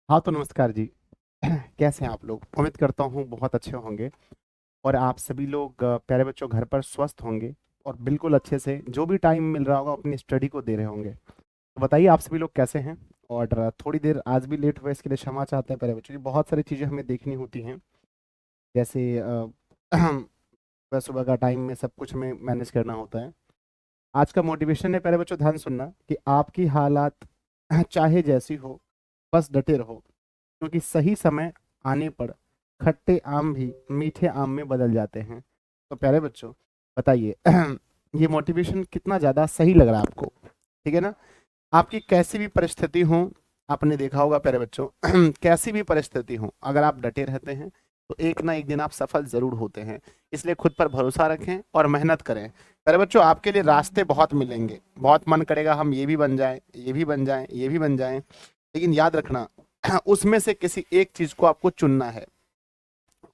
हाँ तो नमस्कार जी। कैसे हैं आप लोग? उम्मीद करता हूँ बहुत अच्छे होंगे और आप सभी लोग प्यारे बच्चों घर पर स्वस्थ होंगे और बिल्कुल अच्छे से जो भी टाइम मिल रहा होगा अपनी स्टडी को दे रहे होंगे। तो बताइए आप सभी लोग कैसे हैं? और थोड़ी देर आज भी लेट हुआ इसके लिए क्षमा चाहते हैं प्यारे बच्चों जी। बहुत सारी चीज़ें हमें देखनी होती हैं, जैसे सुबह सुबह का टाइम में सब कुछ हमें मैनेज करना होता है। आज का मोटिवेशन है प्यारे बच्चों, ध्यान सुनना कि आपकी हालात चाहे जैसी हो, बस डटे रहो, क्योंकि सही समय आने पर खट्टे आम भी मीठे आम में बदल जाते हैं। तो प्यारे बच्चों बताइए ये मोटिवेशन कितना ज़्यादा सही लग रहा है आपको? ठीक है ना? आपकी कैसी भी परिस्थिति हो, आपने देखा होगा प्यारे बच्चों कैसी भी परिस्थिति हो, अगर आप डटे रहते हैं तो एक ना एक दिन आप सफल जरूर होते हैं। इसलिए खुद पर भरोसा रखें और मेहनत करें। प्यारे बच्चों आपके लिए रास्ते बहुत मिलेंगे, बहुत मन करेगा हम ये भी बन जाएं, ये भी बन जाएं, ये भी बन जाएं, लेकिन याद रखना उसमें से किसी एक चीज को आपको चुनना है।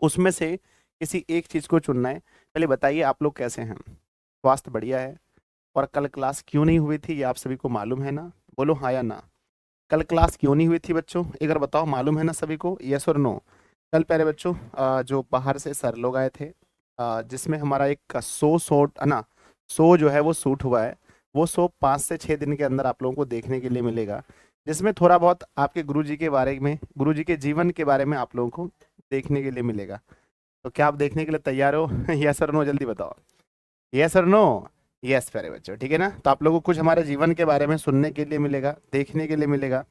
उसमें से किसी एक चीज को चुनना है। पहले बताइए आप लोग कैसे हैं? स्वास्थ्य बढ़िया है? और कल क्लास क्यों नहीं हुई थी ये आप सभी को मालूम है ना? बोलो हाँ या ना। कल क्लास क्यों नहीं हुई थी बच्चों, एक बार बताओ, मालूम है ना सभी को? यस और नो? कल प्यारे बच्चों जो बाहर से सर लोग आए थे, जिसमें हमारा एक शो ना, शो जो है वो शूट हुआ है। वो शो 5 से 6 दिन के अंदर आप लोगों को देखने के लिए मिलेगा, जिसमें थोड़ा बहुत आपके गुरुजी के बारे में, गुरुजी के जीवन के बारे में आप लोगों को देखने के लिए मिलेगा। तो क्या आप देखने के लिए तैयार हो? यस और नो जल्दी बताओ। यस और नो? यस प्यारे बच्चों, ठीक है ना? तो आप लोगों को कुछ हमारे जीवन के बारे में सुनने के लिए मिलेगा, देखने के लिए मिलेगा।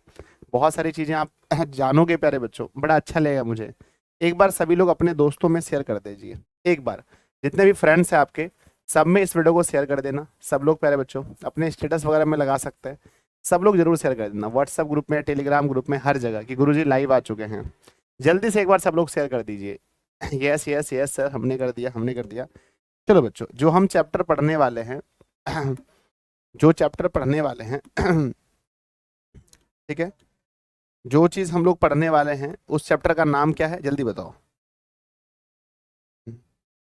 बहुत सारी चीजें आप जानोगे प्यारे बच्चों, बड़ा अच्छा लगेगा मुझे। एक बार सभी लोग अपने दोस्तों में शेयर कर दीजिए। एक बार जितने भी फ्रेंड्स हैं आपके, सब में इस वीडियो को शेयर कर देना। सब लोग प्यारे बच्चों अपने स्टेटस वगैरह में लगा सकते हैं। सब लोग जरूर शेयर कर देना, व्हाट्सएप ग्रुप में, टेलीग्राम ग्रुप में, हर जगह कि गुरुजी लाइव आ चुके हैं। जल्दी से एक बार सब लोग शेयर कर दीजिए। यस यस यस सर, हमने कर दिया, हमने कर दिया। चलो बच्चों, जो हम चैप्टर पढ़ने वाले हैं जो चैप्टर पढ़ने वाले हैं ठीक है, जो चीज हम लोग पढ़ने वाले हैं उस चैप्टर का नाम क्या है जल्दी बताओ।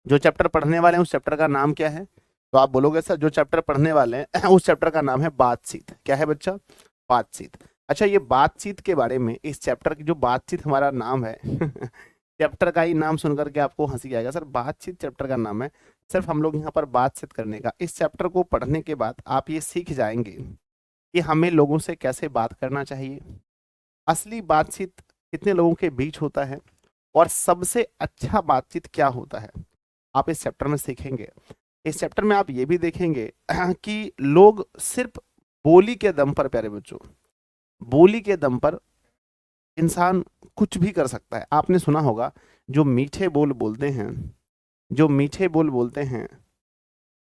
जो चैप्टर पढ़ने वाले हैं उस चैप्टर का नाम क्या है? तो आप बोलोगे सर जो चैप्टर पढ़ने वाले हैं उस चैप्टर का नाम है बातचीत। क्या है बच्चा? बातचीत। अच्छा, ये बातचीत के बारे में, इस चैप्टर की जो बातचीत हमारा नाम है चैप्टर का ही नाम सुनकर के आपको हंसी आएगा, सर बातचीत चैप्टर का नाम है। सिर्फ हम लोग यहाँ पर बातचीत करने का। इस चैप्टर को पढ़ने के बाद आप ये सीख जाएंगे कि हमें लोगों से कैसे बात करना चाहिए, असली बातचीत कितने लोगों के बीच होता है, और सबसे अच्छा बातचीत क्या होता है, आप इस चैप्टर में सीखेंगे। इस चैप्टर में आप ये भी देखेंगे कि लोग सिर्फ बोली के दम पर, प्यारे बच्चों, बोली के दम पर इंसान कुछ भी कर सकता है। आपने सुना होगा जो मीठे बोल बोलते हैं, जो मीठे बोल बोलते हैं,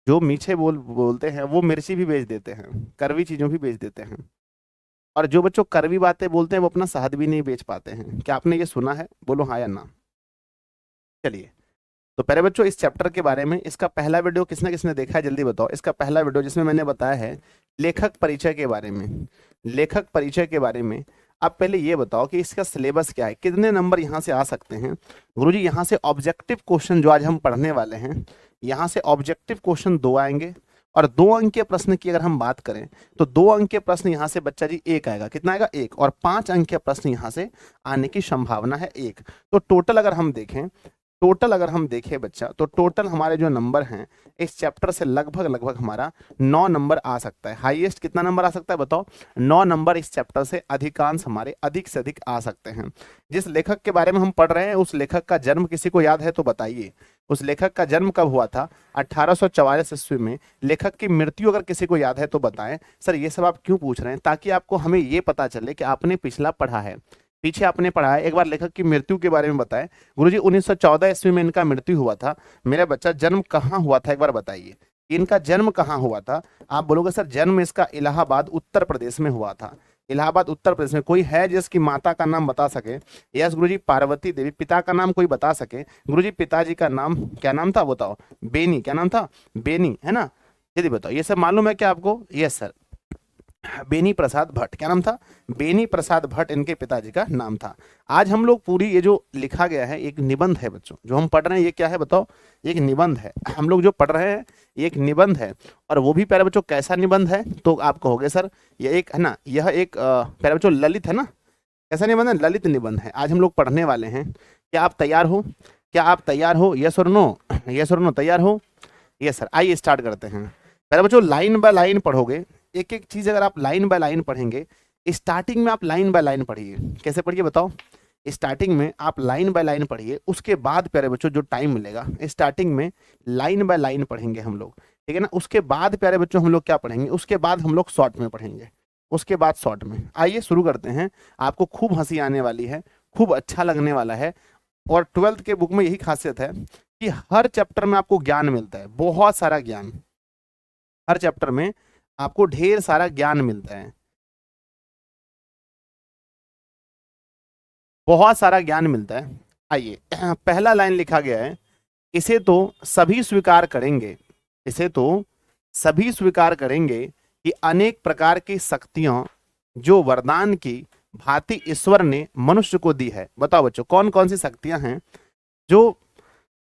जो मीठे बोल बोलते हैं वो मिर्ची भी बेच देते हैं, कड़वी चीजों भी बेच देते हैं। और जो बच्चों कड़वी बातें बोलते हैं वो अपना शहद भी नहीं बेच पाते हैं। क्या आपने ये सुना है? बोलो हाँ या ना। चलिए, तो पहले बच्चों इस चैप्टर के बारे में, इसका पहला वीडियो किसने किसने देखा है जल्दी बताओ। इसका पहला वीडियो जिसमें मैंने बताया है लेखक परिचय के बारे में, लेखक परिचय के बारे में। आप पहले ये बताओ कि इसका सिलेबस क्या है, कितने नंबर यहाँ से आ सकते हैं? गुरुजी यहाँ से ऑब्जेक्टिव क्वेश्चन जो आज हम पढ़ने वाले हैं, यहाँ से ऑब्जेक्टिव क्वेश्चन 2 आएंगे। और 2 अंक के प्रश्न की अगर हम बात करें तो 2 अंक के प्रश्न यहाँ से बच्चा जी 1 आएगा। कितना आएगा? 1। और 5 अंक के प्रश्न यहाँ से आने की संभावना है 1। तो टोटल अगर हम देखें, टोटल अगर हम देखें बच्चा, तो टोटल हमारे जो नंबर हैं इस चैप्टर से लगभग लगभग हमारा 9 नंबर आ सकता है। हाईएस्ट कितना नंबर आ सकता है बताओ? 9 नंबर इस चैप्टर से अधिकांश हमारे अधिक से अधिक आ सकते हैं। जिस लेखक के बारे में हम पढ़ रहे हैं उस लेखक का जन्म किसी को याद है तो बताइए। उस लेखक का जन्म कब हुआ था? 1844 ईस्वी में। लेखक की मृत्यु अगर किसी को याद है तो बताएं। सर ये सब आप क्यों पूछ रहे हैं? ताकि आपको, हमें ये पता चले कि आपने पिछला पढ़ा है, पीछे आपने पढ़ा है। एक बार लेखक की मृत्यु के बारे में बताएं। गुरुजी 1914 ईस्वी में इनका मृत्यु हुआ था। मेरा बच्चा जन्म कहाँ हुआ था एक बार बताइए, इनका जन्म कहाँ हुआ था? आप बोलोगे सर जन्म इसका इलाहाबाद उत्तर प्रदेश में हुआ था। इलाहाबाद उत्तर प्रदेश में। कोई है जिसकी माता का नाम बता सके? यस गुरुजी, पार्वती देवी। पिता का नाम कोई बता सके? गुरुजी पिताजी का नाम क्या नाम था बताओ? बेनी। क्या नाम था? बेनी, है ना? यदि बताओ ये सब मालूम है क्या आपको? Yes sir, Beni Prasad Bhatt. क्या नाम था? बेनी प्रसाद भट्ट इनके पिताजी का नाम था। आज हम लोग पूरी ये जो लिखा गया है एक निबंध है बच्चों, जो हम पढ़ रहे हैं ये क्या है बताओ? एक निबंध है। हम लोग जो पढ़ रहे हैं ये एक निबंध है। और वो भी प्यारे बच्चों कैसा निबंध है? तो आप कहोगे सर ये एक है ना, यह एक प्यारे बच्चों ललित है ना, कैसा निबंध है? ललित निबंध है। आज हम लोग पढ़ने वाले हैं। क्या आप तैयार हो? क्या आप तैयार हो? यस और नो? यस और नो, तैयार हो? Yes sir. आइए स्टार्ट करते हैं। पहले बच्चों लाइन बाय लाइन पढ़ोगे, एक एक चीज अगर आप लाइन बाय लाइन पढ़ेंगे। स्टार्टिंग में आप लाइन बाय लाइन पढ़िए। कैसे पढ़िए बताओ? स्टार्टिंग में आप लाइन बाय लाइन पढ़िए, उसके बाद प्यारे बच्चों जो टाइम मिलेगा स्टार्टिंग में लाइन बाय लाइन पढ़ेंगे हम लोग, ठीक है ना। उसके बाद प्यारे बच्चों हम लोग क्या पढ़ेंगे? उसके बाद हम लोग शॉर्ट में पढ़ेंगे, उसके बाद शॉर्ट में। आइए शुरू करते हैं। आपको खूब हंसी आने वाली है, खूब अच्छा लगने वाला है। और 12th के बुक में यही खासियत है कि हर चैप्टर में आपको ज्ञान मिलता है, बहुत सारा ज्ञान। हर चैप्टर में आपको ढेर सारा ज्ञान मिलता है, बहुत सारा ज्ञान मिलता है। आइए पहला लाइन लिखा गया है, इसे तो सभी स्वीकार करेंगे, इसे तो सभी स्वीकार करेंगे कि अनेक प्रकार की शक्तियां जो वरदान की भांति ईश्वर ने मनुष्य को दी है। बताओ बच्चों कौन कौन सी शक्तियां हैं जो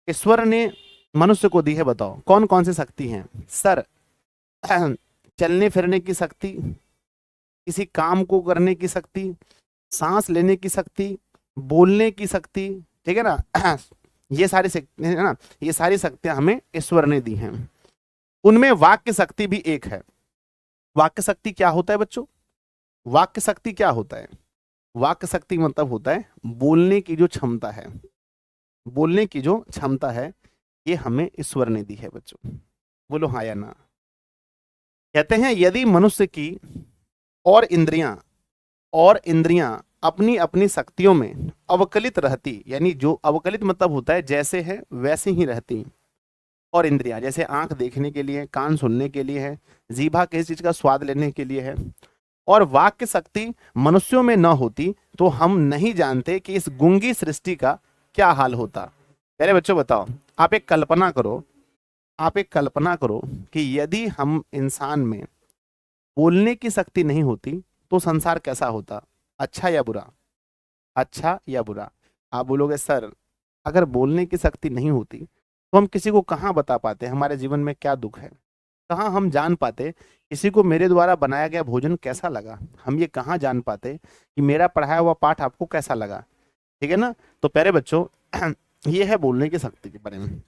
ईश्वर ने मनुष्य को दी है? बताओ कौन कौन सी शक्ति हैं? सर चलने फिरने की शक्ति, किसी काम को करने की शक्ति, सांस लेने की शक्ति, बोलने की शक्ति, ठीक है ना। ये सारी शक्ति है ना, ये सारी शक्तियां हमें ईश्वर ने दी हैं। उनमें वाक्य शक्ति भी एक है। वाक्य शक्ति क्या होता है बच्चों? वाक्य शक्ति क्या होता है? वाक्य शक्ति मतलब होता है बोलने की जो क्षमता है, बोलने की जो क्षमता है, ये हमें ईश्वर ने दी है बच्चों। बोलो हाँ या ना। कहते हैं यदि मनुष्य की और इंद्रियां अपनी अपनी शक्तियों में अवकलित रहती, यानी जो अवकलित मतलब होता है जैसे है वैसे ही रहती, और इंद्रियां जैसे आंख देखने के लिए, कान सुनने के लिए है, जीभा किसी चीज का स्वाद लेने के लिए है, और वाक्य शक्ति मनुष्यों में न होती तो हम नहीं जानते कि इस गूंगी सृष्टि का क्या हाल होता। प्यारे बच्चों बताओ, आप एक कल्पना करो, आप एक कल्पना करो कि यदि हम इंसान में बोलने की शक्ति नहीं होती तो संसार कैसा होता? अच्छा या बुरा? अच्छा या बुरा? आप बोलोगे सर अगर बोलने की शक्ति नहीं होती तो हम किसी को कहाँ बता पाते हमारे जीवन में क्या दुख है? कहाँ हम जान पाते किसी को मेरे द्वारा बनाया गया भोजन कैसा लगा? हम ये कहाँ जान पाते कि मेरा पढ़ाया हुआ पाठ आपको कैसा लगा? ठीक है ना। तो प्यारे बच्चों ये है बोलने की शक्ति के बारे में।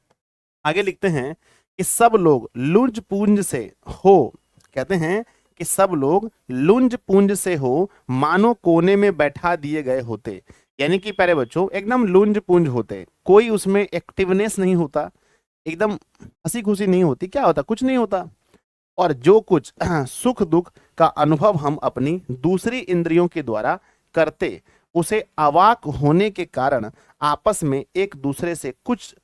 आगे लिखते हैं कि सब लोग लुंज पूंज से हो, कहते हैं कि सब लोग लुंज पूंज से हो मानो कोने में बैठा दिए गए होते। यानी कि प्यारे बच्चों एकदम लुंज पूंज होते, कोई उसमें एक्टिवनेस नहीं होता, एकदम हंसी खुशी नहीं होती, क्या होता? कुछ नहीं होता। और जो कुछ सुख दुख का अनुभव हम अपनी दूसरी इंद्रियों के द्वारा करते उसे अवाक होने के कारण आपस में एक दूसरे से कुछ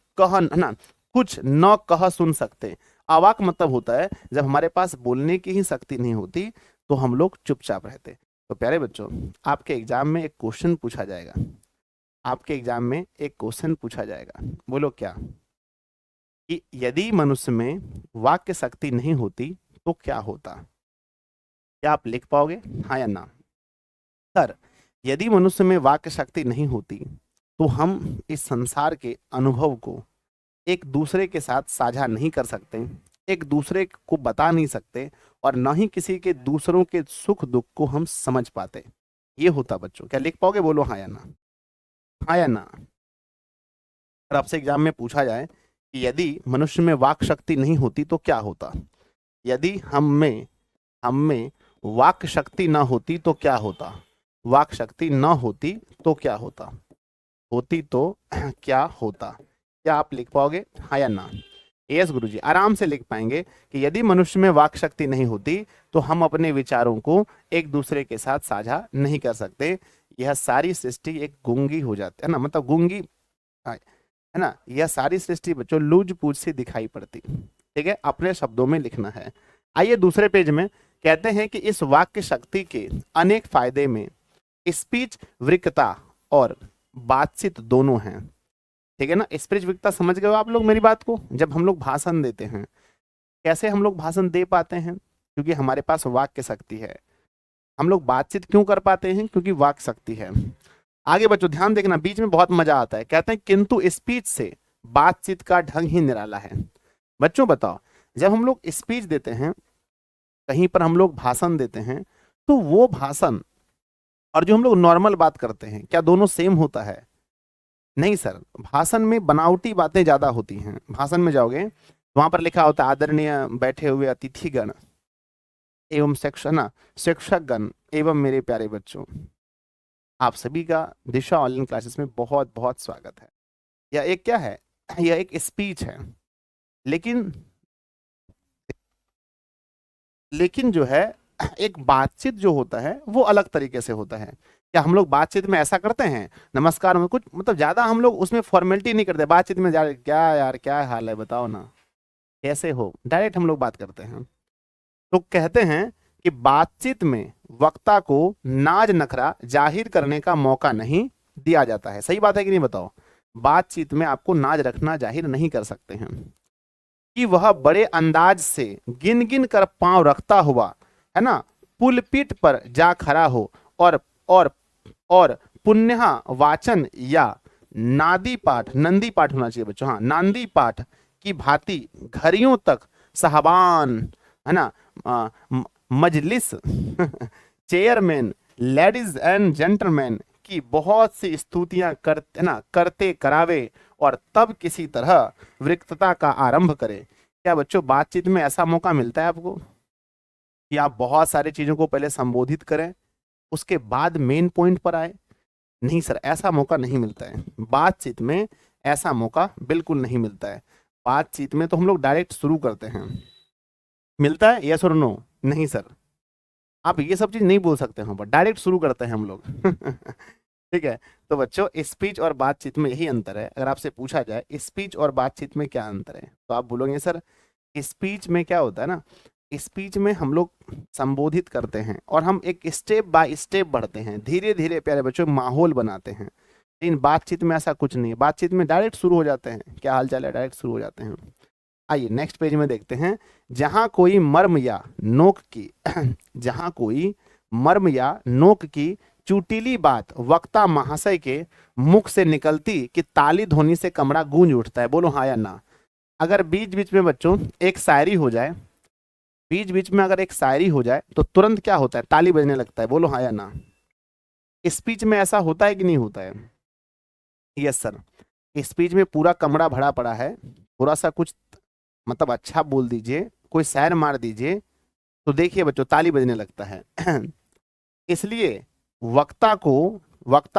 कुछ न कह सुन सकते। अवाक मतलब होता है जब हमारे पास बोलने की ही शक्ति नहीं होती तो हम लोग चुपचाप रहते। तो प्यारे बच्चों आपके एग्जाम में एक क्वेश्चन पूछा जाएगा, आपके एग्जाम में एक क्वेश्चन पूछा जाएगा, बोलो क्या? कि यदि मनुष्य में वाक्य शक्ति नहीं होती तो क्या होता? क्या आप लिख पाओगे हाँ या ना? सर यदि मनुष्य में वाक्य शक्ति नहीं होती तो हम इस संसार के अनुभव को एक दूसरे के साथ साझा नहीं कर सकते, एक दूसरे को बता नहीं सकते, और न ही किसी के दूसरों के सुख दुख को हम समझ पाते। ये होता बच्चों। क्या लिख पाओगे? बोलो हाँ या ना। हाँ या ना। अगर आपसे एग्जाम में पूछा जाए कि यदि मनुष्य में वाक शक्ति नहीं होती तो क्या होता? यदि हम में वाक शक्ति ना होती तो क्या होता? वाक शक्ति ना होती तो क्या होता? होती तो क्या होता? क्या आप लिख पाओगे हाँ या ना? यस गुरुजी, आराम से लिख पाएंगे कि यदि मनुष्य में वाक शक्ति नहीं होती तो हम अपने विचारों को एक दूसरे के साथ साझा नहीं कर सकते। यह सारी सृष्टि एक गूंगी हो जाती है ना, मतलब गूंगी है ना। यह सारी सृष्टि बच्चों लूज पूछ सी दिखाई पड़ती। ठीक है, अपने शब्दों में लिखना है। आइए दूसरे पेज में कहते हैं कि इस वाक्य शक्ति के अनेक फायदे में स्पीच वृक्कता और बातचीत दोनों हैं। ठीक है ना। स्पीच वृक्कता समझ गए हो आप लोग मेरी बात को? जब हम लोग भाषण देते हैं, कैसे हम लोग भाषण दे पाते हैं? क्योंकि हमारे पास वाक्य शक्ति है। हम लोग बातचीत क्यों कर पाते हैं? क्योंकि वाक शक्ति है। आगे बच्चों ध्यान देखना, बीच में बहुत मजा आता है। कहते हैं किंतु स्पीच से बातचीत का ढंग ही निराला है। बच्चों बताओ, जब हम लोग स्पीच देते हैं, कहीं पर हम लोग भाषण देते हैं, तो वो भाषण और जो हम लोग नॉर्मल बात करते हैं, क्या दोनों सेम होता है? नहीं सर, भाषण में बनावटी बातें ज्यादा होती हैं। भाषण में जाओगे वहां पर लिखा होता है आदरणीय बैठे हुए अतिथिगण एवं शिक्षकगण एवं मेरे प्यारे बच्चों, आप सभी का दिशा ऑनलाइन क्लासेस में बहुत बहुत स्वागत है। यह एक क्या है? यह एक स्पीच है। लेकिन लेकिन जो है एक बातचीत जो होता है वो अलग तरीके से होता है। क्या हम लोग बातचीत में ऐसा करते हैं, नमस्कार में कुछ मतलब ज्यादा हम लोग उसमें फॉर्मेलिटी नहीं करते बातचीत में, क्या यार क्या हाल है बताओ ना, कैसे हो, डायरेक्ट हम लोग बात करते हैं। तो कहते हैं कि बातचीत में वक्ता को नाज नखरा जाहिर करने का मौका नहीं दिया जाता है। सही बात है कि नहीं बताओ? बातचीत में आपको नाज रखना जाहिर नहीं कर सकते हैं। कि वह बड़े अंदाज से गिन गिन कर पांव रखता हुआ, है ना, पुलपिट पर जा खड़ा हो और और और पुण्य वाचन या नंदी पाठ होना चाहिए बच्चों, हाँ, नांदी पाठ की भांति घड़ियों तक साहबान, है ना, मजलिस चेयरमैन, लेडीज एंड जेंटलमैन की बहुत सी स्तुतियां करते करावे और तब किसी तरह वक्तृता का आरंभ करे। क्या बच्चों बातचीत में ऐसा मौका मिलता है आपको कि आप बहुत सारी चीजों को पहले संबोधित करें उसके बाद मेन पॉइंट पर आए? नहीं सर, ऐसा मौका नहीं मिलता है। बातचीत में ऐसा मौका बिल्कुल नहीं मिलता है। बातचीत में तो हम लोग डायरेक्ट शुरू करते हैं। मिलता है यस और नो? नहीं सर, आप ये सब चीज नहीं बोल सकते हैं, पर डायरेक्ट शुरू करते हैं हम लोग। ठीक है, तो बच्चों स्पीच और बातचीत में यही अंतर है। अगर आपसे पूछा जाए स्पीच और बातचीत में क्या अंतर है, तो आप बोलोगे सर स्पीच में क्या होता है ना, स्पीच में हम लोग संबोधित करते हैं और हम एक स्टेप बाय स्टेप बढ़ते हैं, धीरे धीरे प्यारे बच्चों माहौल बनाते हैं। लेकिन बातचीत में ऐसा कुछ नहीं है। बातचीत में डायरेक्ट शुरू हो जाते हैं, क्या हाल चाल है, डायरेक्ट शुरू हो जाते हैं। आइए नेक्स्ट पेज में देखते हैं। जहां कोई मर्म या नोक की जहां कोई मर्म या नोक की चुटीली बात वक्ता महाशय के मुख से निकलती कि ताली ध्वनि से कमरा गूंज उठता है। बोलो हाँ या ना। अगर बीच बीच में बच्चों एक शायरी हो जाए, बीच बीच में अगर एक शायरी हो जाए तो तुरंत क्या होता है, ताली बजने लगता है। बोलो हाँ या ना। स्पीच में ऐसा होता है कि नहीं होता है? यस सर, स्पीच में पूरा कमरा भरा पड़ा है, थोड़ा सा कुछ मतलब अच्छा बोल दीजिए, कोई सैर मार दीजिए तो देखिए बच्चों ताली बजने लगता है। इसलिए वक्ता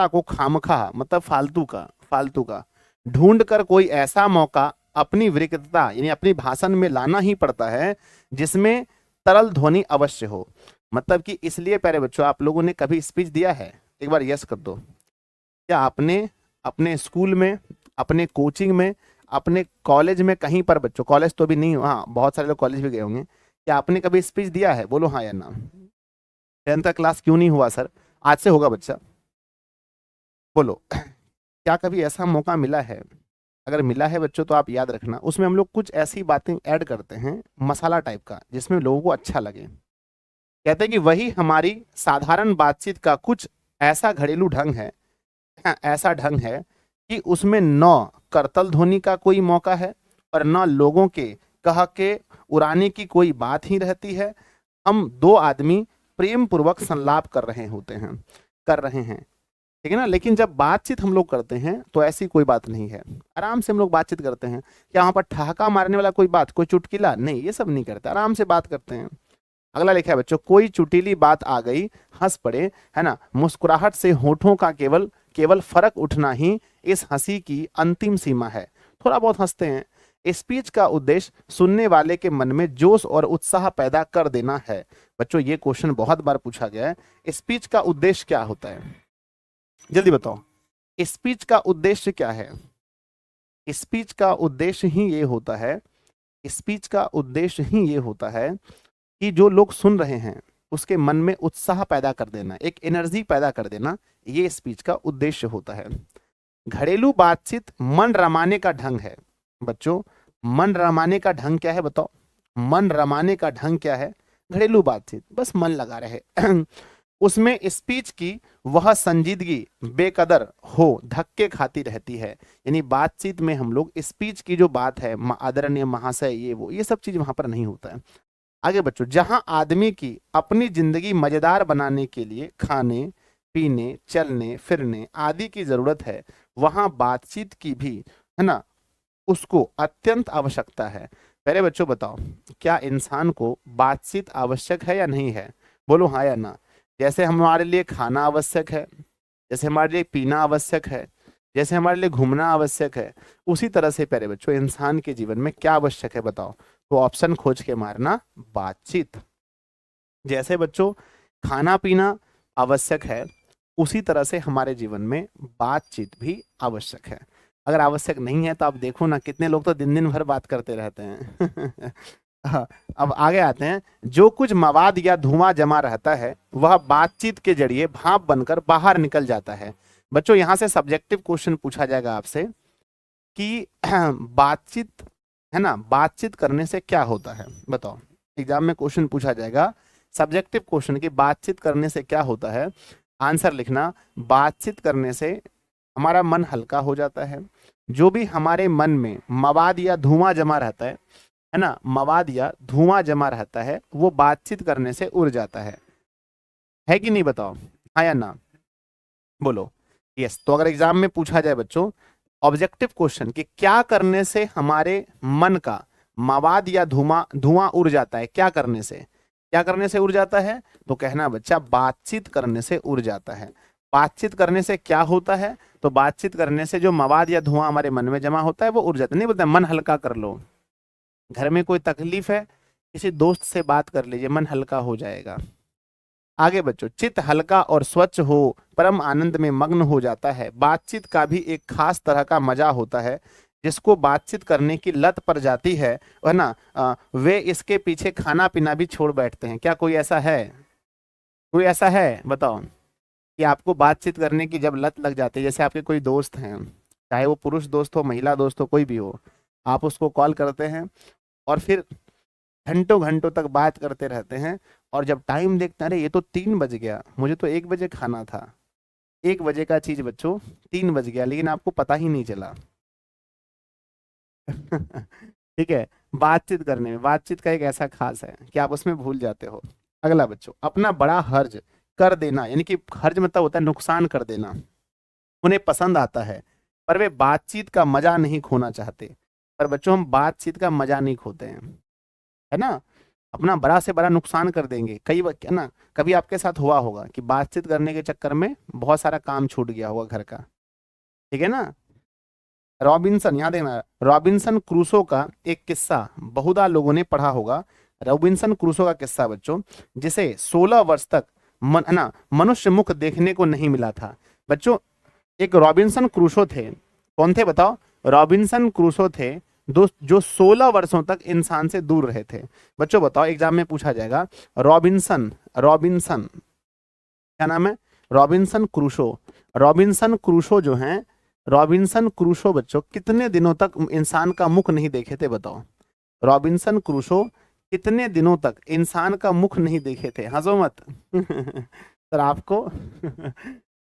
को खामखा मतलब फालतू का ढूंढ कर कोई ऐसा मौका अपनी वक्तृता यानी अपनी भाषण में लाना ही पड़ता है जिसमें तरल ध्वनि अवश्य हो। मतलब कि इसलिए प्यारे बच्चों आप लोगों ने कभी स्पीच दिया है? एक बार यस कर दो। क्या आपने अपने स्कूल में, अपने कोचिंग में, अपने कॉलेज में कहीं पर, बच्चों कॉलेज तो भी नहीं, हाँ बहुत सारे लोग कॉलेज भी गए होंगे, क्या आपने कभी स्पीच दिया है? बोलो हाँ या ना। 10th का क्लास क्यों नहीं हुआ सर? आज से होगा बच्चा, बोलो। क्या कभी ऐसा मौका मिला है? अगर मिला है बच्चों तो आप याद रखना, उसमें हम लोग कुछ ऐसी बातें ऐड करते हैं मसाला टाइप का जिसमें लोगों को अच्छा लगे। कहते हैं कि वही हमारी साधारण बातचीत का कुछ ऐसा घरेलू ढंग है, ऐसा ढंग है कि उसमें न करतल ध्वनि का कोई मौका है और न लोगों के कह के उड़ाने की कोई बात ही रहती है। हम दो आदमी प्रेम पूर्वक संलाप कर रहे हैं, ठीक है ना। लेकिन जब बातचीत हम लोग करते हैं तो ऐसी कोई बात नहीं है, आराम से हम लोग बातचीत करते हैं। क्या वहां पर ठहाका मारने वाला कोई बात, कोई चुटकिला नहीं, ये सब नहीं करते, आराम से बात करते हैं। अगला लिखा है बच्चों, कोई चुटीली बात आ गई हंस पड़े, है ना, मुस्कुराहट से होठों का केवल फर्क उठना ही इस हंसी की अंतिम सीमा है। थोड़ा बहुत हंसते हैं। स्पीच का उद्देश्य सुनने वाले के मन में जोश और उत्साह पैदा कर देना है। बच्चों ये क्वेश्चन बहुत बार पूछा गया है, स्पीच का उद्देश्य क्या होता है? जल्दी बताओ, स्पीच का उद्देश्य क्या है? स्पीच का उद्देश्य ही ये होता है, स्पीच का उद्देश्य ही ये होता है कि जो लोग सुन रहे हैं उसके मन में उत्साह पैदा कर देना, एक एनर्जी पैदा कर देना, ये स्पीच का उद्देश्य होता है। घरेलू बातचीत मन रमाने का ढंग है। बच्चों मन रमाने का ढंग क्या है बताओ? मन रमाने का ढंग क्या है? घरेलू बातचीत, बस मन लगा रहे। उसमें स्पीच की वह संजीदगी बेकदर हो धक्के खाती रहती है। यानी बातचीत में हम लोग स्पीच की जो बात है, आदरणीय महाशय, ये सब चीज वहां पर नहीं होता है। आगे बच्चों, जहां आदमी की अपनी जिंदगी मजेदार बनाने के लिए खाने पीने, चलने फिरने आदि की जरूरत है, वहां बातचीत की भी, है ना, उसको अत्यंत आवश्यकता है। पहले बच्चों बताओ, क्या इंसान को बातचीत आवश्यक है या नहीं है? बोलो हाँ या ना। जैसे हमारे लिए खाना आवश्यक है, जैसे हमारे लिए पीना आवश्यक है, जैसे हमारे लिए घूमना आवश्यक है, उसी तरह से प्यारे बच्चों इंसान के जीवन में क्या आवश्यक है बताओ? तो ऑप्शन खोज के मारना, बातचीत। जैसे बच्चों खाना पीना आवश्यक है, उसी तरह से हमारे जीवन में बातचीत भी आवश्यक है। अगर आवश्यक नहीं है तो आप देखो ना, कितने लोग तो दिन दिन भर बात करते रहते हैं। हाँ, अब आगे आते हैं। जो कुछ मवाद या धुआं जमा रहता है वह बातचीत के जरिए भाप बनकर बाहर निकल जाता है। बच्चों यहां से सब्जेक्टिव क्वेश्चन पूछा जाएगा आपसे कि बातचीत, है ना, बातचीत करने से क्या होता है बताओ। एग्जाम में क्वेश्चन पूछा जाएगा सब्जेक्टिव क्वेश्चन की, बातचीत करने से क्या होता है। आंसर लिखना, बातचीत करने से हमारा मन हल्का हो जाता है। जो भी हमारे मन में मवाद या धुआं जमा रहता है ना, मवाद या धुआं जमा रहता है, वो बातचीत करने से उड़ जाता है कि नहीं बताओ, हाँ या ना, बोलो यस। तो अगर एग्जाम में पूछा जाए बच्चों ऑब्जेक्टिव क्वेश्चन कि क्या करने से हमारे मन का मवाद या धुआं उड़ जाता है, क्या करने से, क्या करने से उड़ जाता है, तो कहना बच्चा बातचीत करने से उड़ जाता है। बातचीत करने से क्या होता है, तो बातचीत करने से जो मवाद या धुआं हमारे मन में जमा होता है वो उड़ जाता है। नहीं बोलते मन हल्का कर लो, घर में कोई तकलीफ है, किसी दोस्त से बात कर लीजिए, मन हल्का हो जाएगा। आगे बच्चों, चित्त हल्का और स्वच्छ हो, परम आनंद में मग्न हो जाता है। बातचीत का भी एक खास तरह का मजा होता है। जिसको बातचीत करने की लत पड़ जाती है ना, वे इसके पीछे खाना पीना भी छोड़ बैठते हैं। क्या कोई ऐसा है? कोई ऐसा है बताओ कि आपको बातचीत करने की जब लत लग जाती है, जैसे आपके कोई दोस्त हैं, चाहे वो पुरुष दोस्त हो, महिला दोस्त हो, कोई भी हो, आप उसको कॉल करते हैं और फिर घंटों घंटों तक बात करते रहते हैं, और जब टाइम देखते हैं अरे ये तो 3 बज गया, मुझे तो 1 बजे खाना था। 1 बजे का चीज बच्चों 3 बज गया, लेकिन आपको पता ही नहीं चला। ठीक है, बातचीत करने में बातचीत का एक ऐसा खास है कि आप उसमें भूल जाते हो। अगला बच्चों, अपना बड़ा हर्ज कर देना, यानी कि हर्ज मतलब होता है नुकसान कर देना, उन्हें पसंद आता है, पर वे बातचीत का मजा नहीं खोना चाहते। पर बच्चों हम बातचीत का मजा नहीं खोते हैं, है ना, अपना बड़ा से बड़ा नुकसान कर देंगे। कई है ना, कभी आपके साथ हुआ होगा कि बातचीत करने के चक्कर में बहुत सारा काम छूट गया होगा घर का, ठीक है ना। रॉबिन्सन, यहाँ देखना, रॉबिन्सन क्रूसो का एक किस्सा बहुधा लोगों ने पढ़ा होगा। रॉबिन्सन क्रूसो का किस्सा बच्चों, जिसे 16 वर्ष तक है ना मनुष्य मुख देखने को नहीं मिला था। बच्चों एक रॉबिन्सन क्रूसो थे, कौन थे बताओ? रॉबिन्सन क्रूसो थे जो 16 वर्षों तक इंसान से दूर रहे थे। बच्चों बताओ, एग्जाम में पूछा जाएगा रॉबिन्सन, रॉबिन्सन क्या नाम है? Robinson Crusoe. रॉबिन्सन क्रूसो जो हैं, रॉबिन्सन क्रूसो बच्चों कितने दिनों तक इंसान का मुख नहीं देखे थे बताओ? रॉबिन्सन क्रूसो कितने दिनों तक इंसान का मुख नहीं देखे थे? हंसो मत। सर आपको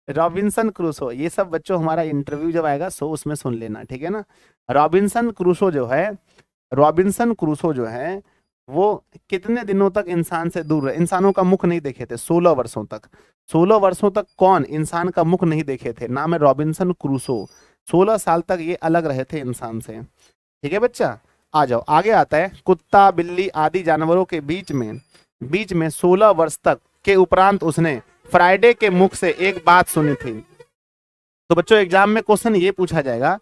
रॉबिन्सन क्रूसो, ये सब बच्चों हमारा इंटरव्यू जब आएगा सो उसमें सुन लेना, ठीक है ना। रॉबिन्सन क्रूसो जो है, रॉबिन्सन क्रूसो जो है वो कितने दिनों तक इंसान से दूर रहे, इंसानों का मुख नहीं देखे थे 16 वर्षों तक। 16 वर्षों तक कौन इंसान का मुख नहीं देखे थे? नाम है रॉबिन्सन क्रूसो। 16 साल तक ये अलग रहे थे इंसान से, ठीक है बच्चा। आ जाओ, आगे आता है कुत्ता बिल्ली आदि जानवरों के बीच में 16 वर्ष तक के उपरांत उसने फ्राइडे के मुख से एक बात सुनी थी। तो बच्चों एग्जाम में क्वेश्चन ये पूछा जाएगा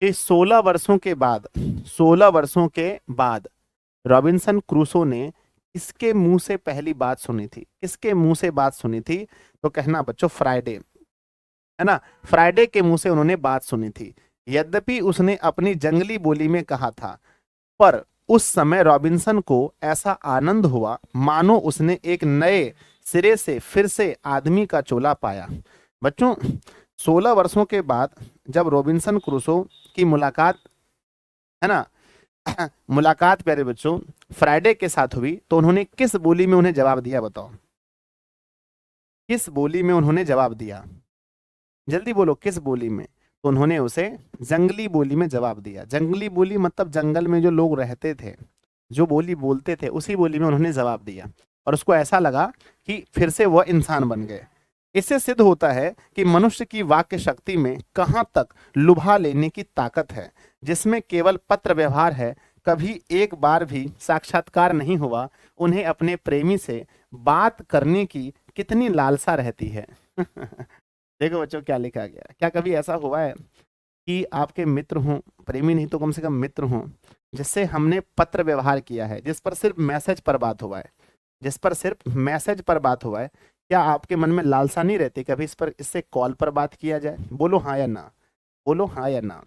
कि 16 वर्षों के बाद, 16 वर्षों के बाद रॉबिन्सन क्रूसो ने किसके मुंह से पहली बात सुनी थी? किसके मुंह से बात सुनी थी? तो कहना बच्चों फ्राइडे, है ना, फ्राइडे के मुंह से उन्होंने बात सुनी थी। यद्यपि उसने अपनी जंगली बोली में कहा था, पर उस समय रॉबिन्सन को ऐसा आनंद हुआ मानो उसने एक नए सिरे से फिर से आदमी का चोला पाया। बच्चों 16 वर्षों के बाद जब रॉबिन्सन क्रूसो की मुलाकात, है ना, मुलाकात प्यारे बच्चों फ्राइडे के साथ हुई, तो उन्होंने किस बोली में उन्हें जवाब दिया बताओ? किस बोली में उन्होंने जवाब दिया? जल्दी बोलो, किस बोली में? तो उन्होंने उसे जंगली बोली में जवाब दिया। जंगली बोली मतलब जंगल में जो लोग रहते थे, जो बोली बोलते थे, उसी बोली में उन्होंने जवाब दिया, और उसको ऐसा लगा कि फिर से वह इंसान बन गए। इससे सिद्ध होता है कि मनुष्य की वाक्य शक्ति में कहां तक लुभा लेने की ताकत है, जिसमें केवल पत्र व्यवहार है, कभी एक बार भी साक्षात्कार नहीं हुआ, उन्हें अपने प्रेमी से बात करने की कितनी लालसा रहती है। देखो बच्चों क्या लिखा गया। क्या कभी ऐसा हुआ है कि आपके मित्र हों, प्रेमी नहीं तो कम से कम मित्र हों, जिससे हमने पत्र व्यवहार किया है, जिस पर सिर्फ मैसेज पर बात हुआ है, जिस पर सिर्फ मैसेज पर बात हुआ है, क्या आपके मन में लालसा नहीं रहती कभी इस पर, इससे कॉल पर बात किया जाए? बोलो हाँ या ना, बोलो हाँ या ना।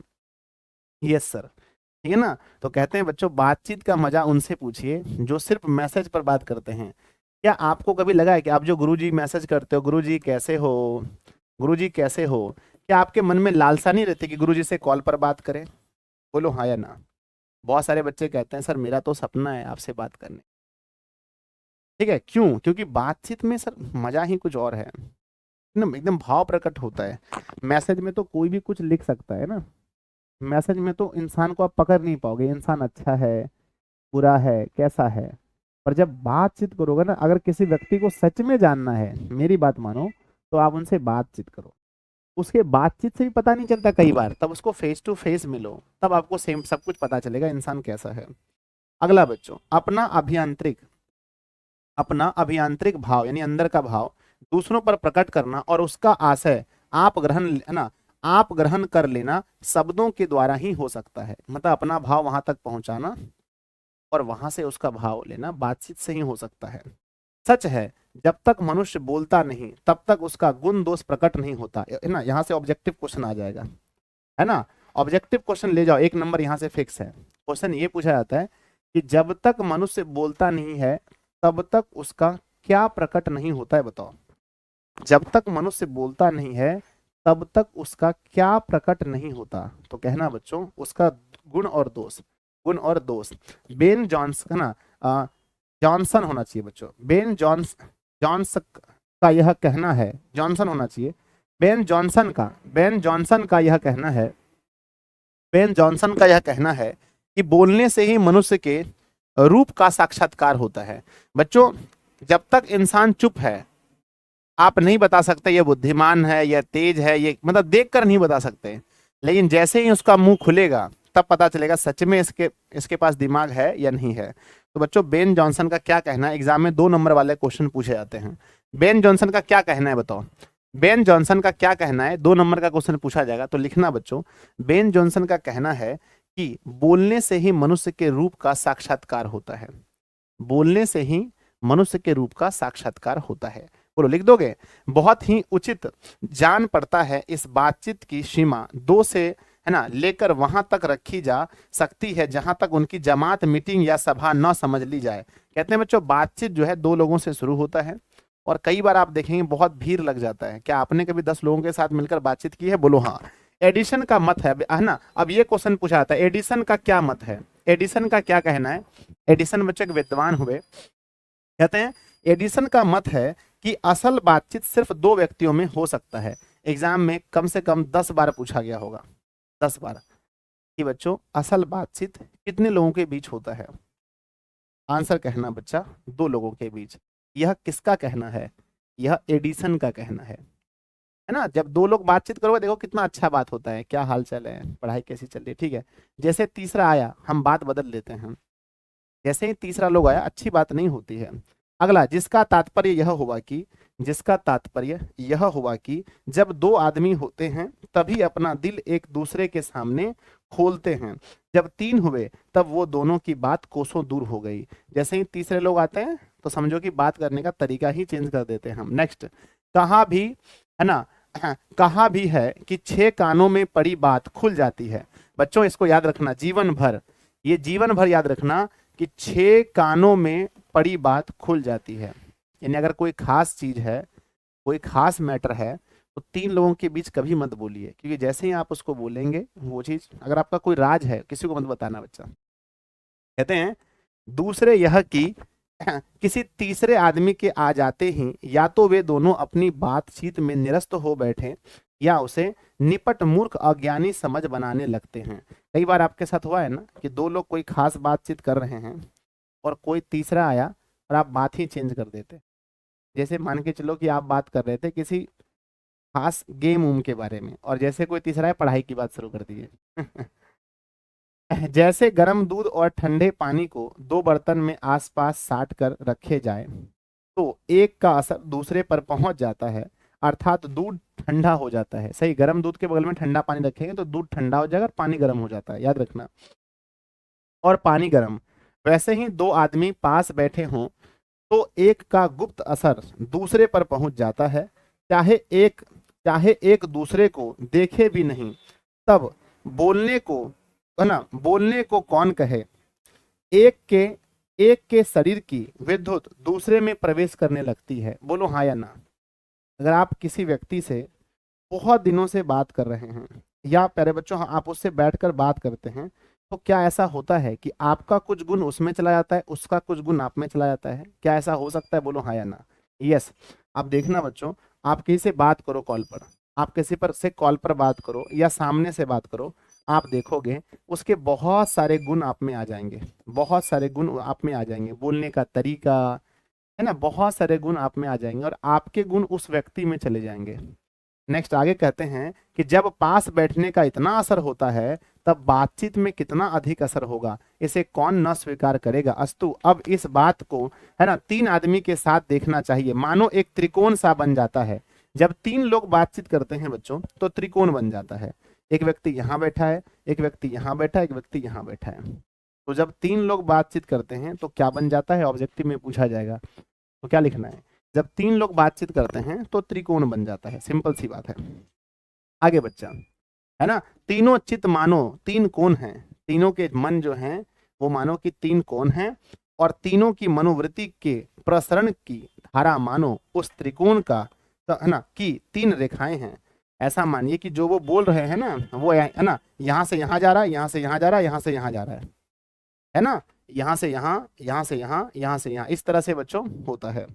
यस सर, ठीक है ना। तो कहते हैं बच्चों, बातचीत का मजा उनसे पूछिए जो सिर्फ मैसेज पर बात करते हैं। क्या आपको कभी लगा है कि आप जो गुरुजी मैसेज करते हो, गुरुजी कैसे हो, गुरुजी कैसे हो, क्या आपके मन में लालसा नहीं रहती कि गुरुजी से कॉल पर बात करें? बोलो हाँ या ना। बहुत सारे बच्चे कहते हैं सर मेरा तो सपना है आपसे बात करने। ठीक है, क्यों? क्योंकि बातचीत में सर मजा ही कुछ और है, एकदम एकदम भाव प्रकट होता है। मैसेज में तो कोई भी कुछ लिख सकता है ना, मैसेज में तो इंसान को आप पकड़ नहीं पाओगे, इंसान अच्छा है, बुरा है, कैसा है। पर जब बातचीत करोगे ना, अगर किसी व्यक्ति को सच में जानना है, मेरी बात मानो, तो आप उनसे बातचीत करो। उसके बातचीत से भी पता नहीं चलता कई बार, तब उसको फेस टू फेस मिलो, तब आपको सेम सब कुछ पता चलेगा इंसान कैसा है। अगला बच्चों, अपना अभियांत्रिक भाव यानी अंदर का भाव दूसरों पर प्रकट करना और उसका आशय आप ग्रहण है ना, आप ग्रहण कर लेना शब्दों के द्वारा ही हो सकता है। मतलब अपना भाव वहां तक पहुंचाना और वहां से उसका भाव लेना बातचीत से ही हो सकता है। सच है, जब तक मनुष्य बोलता नहीं तब तक उसका गुण दोष प्रकट नहीं होता, है ना। यहाँ से ऑब्जेक्टिव क्वेश्चन आ जाएगा, है ना। ऑब्जेक्टिव क्वेश्चन ले जाओ, 1 नंबर यहाँ से फिक्स है। क्वेश्चन ये पूछा जाता है कि जब तक मनुष्य बोलता नहीं है तब तक उसका क्या प्रकट नहीं होता है? बताओ, जब तक मनुष्य बोलता नहीं है तब तक उसका क्या प्रकट नहीं होता? तो कहना बच्चों उसका गुण और दोष, गुण और दोष। बेन जॉन्सन ना, जॉनसन होना चाहिए बच्चों, बेन जॉन्स का यह कहना है, जॉनसन होना चाहिए, बेन जॉनसन का यह कहना है, बेन जॉनसन का यह कहना है कि बोलने से ही मनुष्य के रूप का साक्षात्कार होता है। बच्चों जब तक इंसान चुप है आप नहीं बता सकते ये बुद्धिमान है, ये तेज है, ये मतलब देखकर नहीं बता सकते, लेकिन जैसे ही उसका मुंह खुलेगा तब पता चलेगा सच में इसके पास दिमाग है या नहीं है। तो बच्चों बेन जॉनसन का क्या कहना है, एग्जाम में 2 नंबर वाले क्वेश्चन पूछे जाते हैं। बेन जॉनसन का क्या कहना है बताओ, बेन जॉनसन का क्या कहना है, 2 नंबर का क्वेश्चन पूछा जाएगा तो लिखना बच्चों। बेन जॉनसन का कहना है कि बोलने से ही मनुष्य के रूप का साक्षात्कार होता है, बोलने से ही मनुष्य के रूप का साक्षात्कार होता है। बोलो, लिख दोगे? बहुत ही उचित जान पड़ता है इस बातचीत की सीमा 2 से, है ना, लेकर वहां तक रखी जा सकती है जहां तक उनकी जमात, मीटिंग या सभा न समझ ली जाए। कहते हैं बच्चों बातचीत जो है 2 लोगों से शुरू होता है और कई बार आप देखेंगे बहुत भीड़ लग जाता है। क्या आपने कभी 10 लोगों के साथ मिलकर बातचीत की है? बोलो हाँ। एडिशन का मत है ना। अब ये क्वेश्चन पूछा जाता है एडिशन का क्या मत है, एडिशन का क्या कहना है। एडिशन बच्चे विद्वान हुए, कहते हैं एडिशन का मत है कि असल बातचीत सिर्फ 2 व्यक्तियों में हो सकता है। एग्जाम में कम से कम 10 बार पूछा गया होगा, 10 बार, कि बच्चों असल बातचीत कितने लोगों के बीच होता है? आंसर कहना बच्चा 2 लोगों के बीच। यह किसका कहना है? यह एडिशन का कहना है ना। जब 2 लोग बातचीत करोगे देखो कितना अच्छा बात होता है, क्या हाल चाल है, पढ़ाई कैसी चल रही है, ठीक है। जैसे तीसरा आया हम बात बदल लेते हैं, जैसे ही तीसरा लोग आया अच्छी बात नहीं होती है। अगला, जिसका तात्पर्य यह हुआ कि जब 2 आदमी होते हैं तभी अपना दिल एक दूसरे के सामने खोलते हैं, जब 3 हुए तब वो दोनों की बात कोसों दूर हो गई। जैसे ही तीसरे लोग आते हैं तो समझो कि बात करने का तरीका ही चेंज कर देते हैं हम। नेक्स्ट, कहा भी है ना, कहा भी है कि 6 कानों में पड़ी बात खुल जाती है। बच्चों इसको याद रखना जीवन भर, ये जीवन भर याद रखना कि 6 कानों में पड़ी बात खुल जाती है। यानी अगर कोई खास चीज है, कोई खास मैटर है तो 3 लोगों के बीच कभी मत बोलिए, क्योंकि जैसे ही आप उसको बोलेंगे वो चीज, अगर आपका कोई राज है किसी को मत बताना बच्चा। कहते हैं दूसरे यह कि किसी तीसरे आदमी के आ जाते ही या तो वे दोनों अपनी बातचीत में निरस्त हो बैठे या उसे निपट मूर्ख अज्ञानी समझ बनाने लगते हैं। कई बार आपके साथ हुआ है ना कि 2 लोग कोई खास बातचीत कर रहे हैं और कोई तीसरा आया और आप बात ही चेंज कर देते। जैसे मान के चलो कि आप बात कर रहे थे किसी खास गेम उम के बारे में, और जैसे कोई तीसरा है पढ़ाई की बात शुरू कर दी है। जैसे गर्म दूध और ठंडे पानी को दो बर्तन में आसपास साट कर रखे जाए तो एक का असर दूसरे पर पहुंच जाता है, अर्थात दूध ठंडा हो जाता है। सही, गर्म दूध के बगल में ठंडा पानी रखेंगे तो दूध ठंडा हो जाएगा और पानी गर्म हो जाता है, याद रखना। और पानी गर्म, वैसे ही दो आदमी पास बैठे हों तो एक का गुप्त असर दूसरे पर पहुंच जाता है, चाहे एक दूसरे को देखे भी नहीं। तब बोलने को, है ना, बोलने को कौन कहे। एक के एक के शरीर की विद्युत दूसरे में प्रवेश करने लगती है। बोलो हाँ या ना। अगर आप किसी व्यक्ति से बहुत दिनों से बात कर रहे हैं, या प्यारे बच्चों आप उससे बैठकर बात करते हैं, तो क्या ऐसा होता है कि आपका कुछ गुण उसमें चला जाता है, उसका कुछ गुण आप में चला जाता है? क्या ऐसा हो सकता है? बोलो हाँ या ना। यस। आप देखना बच्चों, आप किसी से बात करो कॉल पर, आप किसी पर से कॉल पर बात करो या सामने से बात करो, आप देखोगे उसके बहुत सारे गुण आप में आ जाएंगे, बहुत सारे गुण आप में आ जाएंगे। बोलने का तरीका, है ना, बहुत सारे गुण आप में आ जाएंगे और आपके गुण उस व्यक्ति में चले जाएंगे। नेक्स्ट आगे कहते हैं कि जब पास बैठने का इतना असर होता है तब बातचीत में कितना अधिक असर होगा, इसे कौन न स्वीकार करेगा। अस्तु, अब इस बात को, है ना, तीन आदमी के साथ देखना चाहिए। मानो एक त्रिकोण सा बन जाता है। जब तीन लोग बातचीत करते हैं बच्चों तो त्रिकोण बन जाता है। एक व्यक्ति यहाँ बैठा है, एक व्यक्ति यहाँ बैठा है, एक व्यक्ति यहाँ बैठा है। तो जब तीन लोग बातचीत करते हैं तो क्या बन जाता है, ऑब्जेक्टिव में पूछा जाएगा तो क्या लिखना है। जब तीन लोग बातचीत करते हैं तो त्रिकोण बन जाता है, सिंपल सी बात है। आगे बच्चा, है ना, तीनों चित्त मानो तीन कोण हैं। तीनों के मन जो हैं वो मानो कि तीन कोण हैं, और तीनों की मनोवृत्ति के प्रसरण की धारा मानो उस त्रिकोण का, तो है ना, की तीन रेखाएं हैं। ऐसा मानिए कि जो वो बोल रहे हैं ना, वो है ना, यहाँ से यहाँ जा रहा है, यहाँ से यहाँ जा रहा है, यहाँ से यहाँ जा रहा है ना, यहाँ से यहाँ, यहाँ से यहाँ, यहाँ से यहाँ, इस तरह से बच्चों होता है।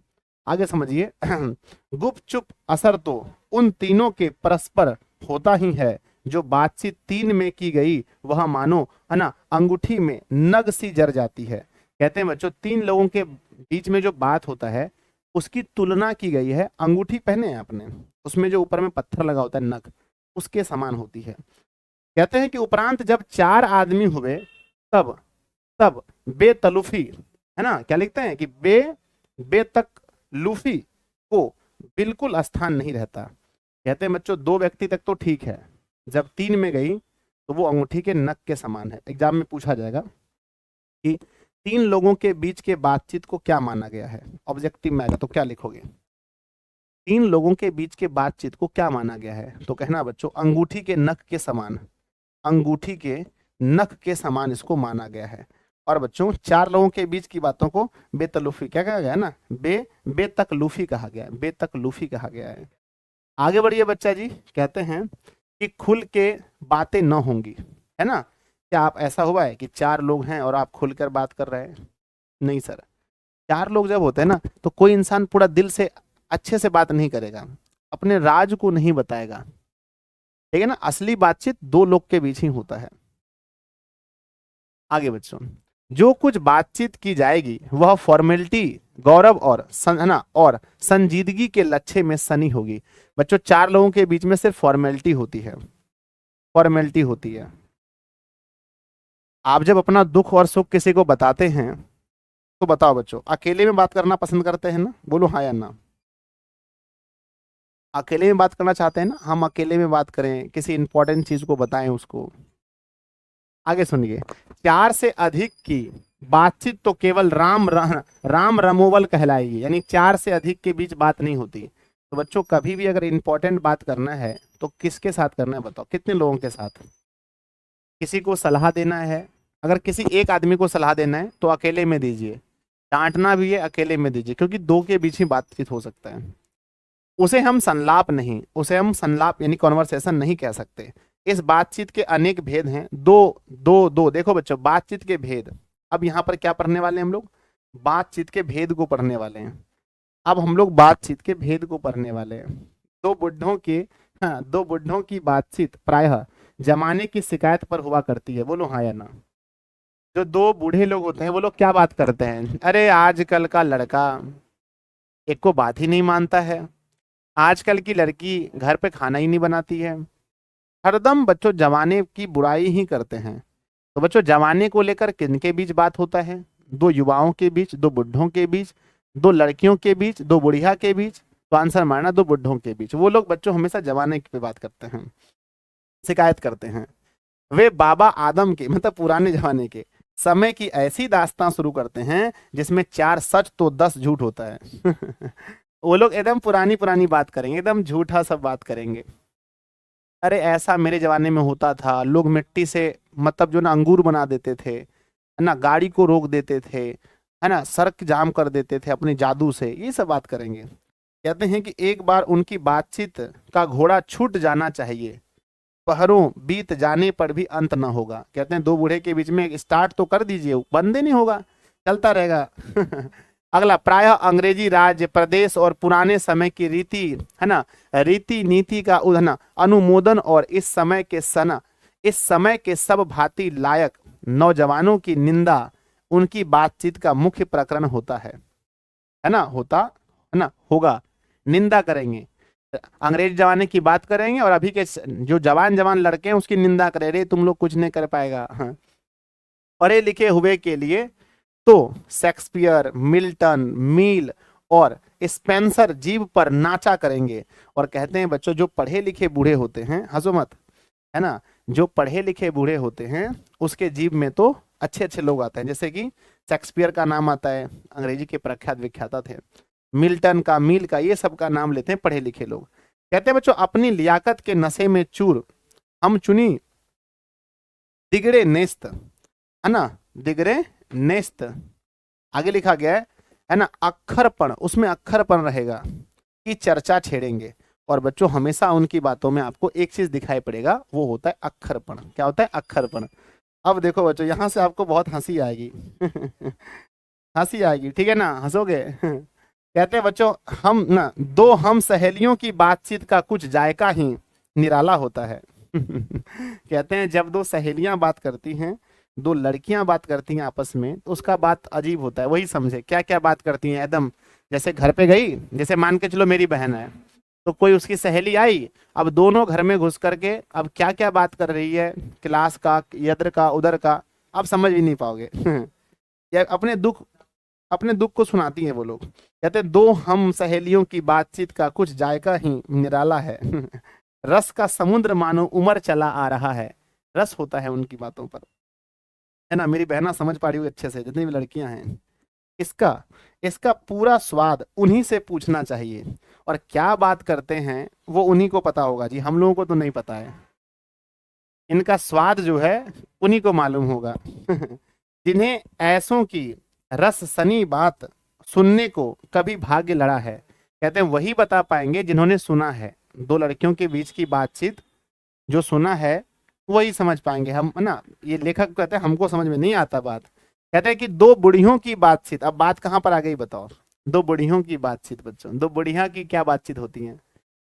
आगे समझिए। गुपचुप असर तो उन तीनों के परस्पर होता ही है। जो बातचीत तीन में की गई वह मानो, है ना, अंगूठी में नग सी जर जाती है। कहते हैं बच्चों तीन लोगों के बीच में जो बात होता है उसकी तुलना की गई है, अंगूठी पहने हैं आपने, उसमें जो ऊपर में पत्थर लगा होता है नग, उसके समान होती है। कहते हैं कि उपरांत जब चार आदमी हुए तब तब बेतलुफी, है ना, क्या लिखते हैं कि बेतकलुफी को बिल्कुल स्थान नहीं रहता। कहते हैं बच्चों दो व्यक्ति तक तो ठीक है, जब तीन में गई तो वो अंगूठी के नख के समान है। एग्जाम में पूछा जाएगा कि तीन लोगों के बीच के बातचीत को क्या माना गया है, ऑब्जेक्टिव में आएगा तो क्या लिखोगे। तीन लोगों के बीच के बातचीत को क्या माना गया है, तो कहना बच्चों अंगूठी के नख के समान, अंगूठी के नख के समान इसको माना गया है। और बच्चों चार लोगों के बीच की बातों को बेतलुफी क्या कहा गया है ना, बेतकलुफी कहा गया है, बेतकलुफी कहा गया है। आगे बढ़िए बच्चा जी, कहते हैं कि खुल के बातें न होंगी, है ना। क्या आप ऐसा हुआ है कि चार लोग हैं और आप खुलकर बात कर रहे हैं? नहीं सर, चार लोग जब होते हैं ना तो कोई इंसान पूरा दिल से अच्छे से बात नहीं करेगा, अपने राज को नहीं बताएगा, ठीक है ना। असली बातचीत दो लोग के बीच ही होता है। आगे बच्चों, जो कुछ बातचीत की जाएगी वह फॉर्मेलिटी, गौरव और और संजीदगी के लक्ष्य में सनी होगी। बच्चों चार लोगों के बीच में सिर्फ फॉर्मेलिटी होती है, फॉर्मेलिटी होती है। आप जब अपना दुख और सुख किसी को बताते हैं तो बताओ बच्चों अकेले में बात करना पसंद करते हैं ना, बोलो हाँ या ना। अकेले में बात करना चाहते हैं ना, हम अकेले में बात करें, किसी इंपॉर्टेंट चीज को बताएं उसको। आगे सुनिए, चार से अधिक की बातचीत तो केवल राम रमोवल कहलाएगी, यानी चार से अधिक के बीच बात नहीं होती। तो बच्चों कभी भी अगर इंपॉर्टेंट बात करना है तो किसके साथ करना है बताओ, कितने लोगों के साथ। किसी को सलाह देना है, अगर किसी एक आदमी को सलाह देना है तो अकेले में दीजिए, डांटना भी है अकेले में दीजिए, क्योंकि दो के बीच ही बातचीत हो सकता है। उसे हम संलाप नहीं, उसे हम संलाप यानी कॉन्वर्सेशन नहीं कह सकते। इस बातचीत के अनेक भेद हैं, दो दो दो, देखो बच्चों बातचीत के भेद। अब यहाँ पर क्या पढ़ने वाले हैं हम लोग, बातचीत के भेद को पढ़ने वाले हैं। अब हम लोग बातचीत के भेद को पढ़ने वाले हैं। दो बुढ़ों की बातचीत प्रायः जमाने की शिकायत पर हुआ करती है, बोलो हाँ या ना। जो दो बूढ़े लोग होते हैं वो लोग क्या बात करते हैं, अरे आजकल का लड़का एक को बात ही नहीं मानता है, आजकल की लड़की घर पे खाना ही नहीं बनाती है। हरदम बच्चों जमाने की बुराई ही करते हैं। तो बच्चों जमाने को लेकर किनके बीच बात होता है? दो युवाओं के बीच, दो बुढ़ों के बीच, दो लड़कियों के बीच, दो बुढ़िया के बीच। तो आंसर मारना, दो बुढ़ों के बीच। वो लोग बच्चों हमेशा जमाने पे बात करते हैं, शिकायत करते हैं। वे बाबा आदम के मतलब पुराने जमाने के समय की ऐसी दास्तां शुरू करते हैं जिसमें 4 सच तो 10 झूठ होता है। वो लोग एकदम पुरानी पुरानी बात करेंगे, एकदम झूठा सब बात करेंगे। अरे ऐसा मेरे जमाने में होता था, लोग मिट्टी से मतलब जो ना अंगूर बना देते थे, है ना, गाड़ी को रोक देते थे, है ना, सड़क जाम कर देते थे अपने जादू से। ये सब बात करेंगे। कहते हैं कि एक बार उनकी बातचीत का घोड़ा छूट जाना चाहिए, पहरों बीत जाने पर भी अंत न होगा। कहते हैं दो बूढ़े के बीच में स्टार्ट तो कर दीजिए, बंद ही नहीं होगा, चलता रहेगा। अगला, प्रायः अंग्रेजी राज्य प्रदेश और पुराने समय की रीति, है ना, रीति नीति का उधना अनुमोदन और इस समय के सब भांति लायक नौजवानों की निंदा उनकी बातचीत का मुख्य प्रकरण होता है ना, होता है ना, होगा। निंदा करेंगे, अंग्रेज जमाने की बात करेंगे और अभी के जो जवान जवान लड़के हैं उसकी निंदा करे, रे तुम लोग कुछ नहीं कर पाएगा। हाँ। पढ़े लिखे हुए के लिए तो शेक्सपियर, मिल्टन, मील और स्पेंसर जीभ पर नाचा करेंगे। और कहते हैं बच्चों जो पढ़े लिखे बूढ़े होते हैं, हंसो मत, है ना, जो पढ़े लिखे बूढ़े होते हैं उसके जीभ में तो अच्छे अच्छे लोग आते हैं। जैसे कि शेक्सपियर का नाम आता है, अंग्रेजी के प्रख्यात विख्याता थे। मिल्टन का, मील का, ये सब का नाम लेते हैं पढ़े लिखे लोग। कहते हैं बच्चों अपनी लियाकत के नशे में चूर हम चुनी दिगड़े नेस्त, है ना, दिगड़े नेस्त। आगे लिखा गया है ना, अक्खरपण, उसमें अक्खरपण रहेगा की चर्चा छेड़ेंगे। और बच्चों हमेशा उनकी बातों में आपको एक चीज दिखाई पड़ेगा, वो होता है अक्खरपण। क्या होता है? अक्खरपण। अब देखो बच्चों यहां से आपको बहुत हंसी आएगी। हंसी आएगी, ठीक है ना, हंसोगे। कहते हैं बच्चों हम ना दो हम सहेलियों की बातचीत का कुछ जायका ही निराला होता है। कहते हैं जब दो सहेलियां बात करती हैं, दो लड़कियां बात करती हैं आपस में, तो उसका बात अजीब होता है। वही समझे क्या क्या बात करती हैं एकदम। जैसे घर पे गई, जैसे मान के चलो मेरी बहन है, तो कोई उसकी सहेली आई, अब दोनों घर में घुस करके अब क्या क्या बात कर रही है, क्लास का, इधर का, उधर का, आप समझ भी नहीं पाओगे। या अपने दुख को सुनाती हैं वो लोग। कहते हैं दो हम सहेलियों की बातचीत का कुछ जायका ही निराला है। रस का समुद्र मानो उमर चला आ रहा है। रस होता है उनकी बातों पर, है ना। मेरी बहना समझ पा रही होगी अच्छे से, जितनी भी लड़कियां हैं। इसका इसका पूरा स्वाद उन्हीं से पूछना चाहिए, और क्या बात करते हैं वो उन्हीं को पता होगा जी, हम लोगों को तो नहीं पता है। इनका स्वाद जो है उन्हीं को मालूम होगा। जिन्हें ऐसों की रस सनी बात सुनने को कभी भाग्य लड़ा है। कहते हैं वही बता पाएंगे जिन्होंने सुना है। दो लड़कियों के बीच की बातचीत जो सुना है वही समझ पाएंगे हम, है ना। ये लेखक कहते हैं हमको समझ में नहीं आता बात। कहते हैं कि दो बुढ़ियों की बातचीत, अब बात कहाँ पर आ गई बताओ? दो बुढ़ियों की बातचीत। बच्चों दो बुढ़िया की क्या बातचीत होती है?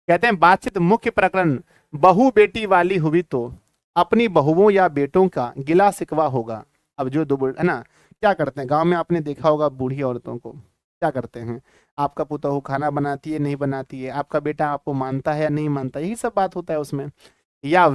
कहते हैं बातचीत मुख्य प्रकरण बहू बेटी वाली हुई तो अपनी बहुओं या बेटों का गिला शिकवा होगा। अब जो दो है ना, क्या करते हैं गांव में आपने देखा होगा, बूढ़ी औरतों को क्या करते हैं, आपका पुतहू खाना बनाती है नहीं बनाती है, आपका बेटा आपको मानता है या नहीं मानता, यही सब बात होता है उसमें। या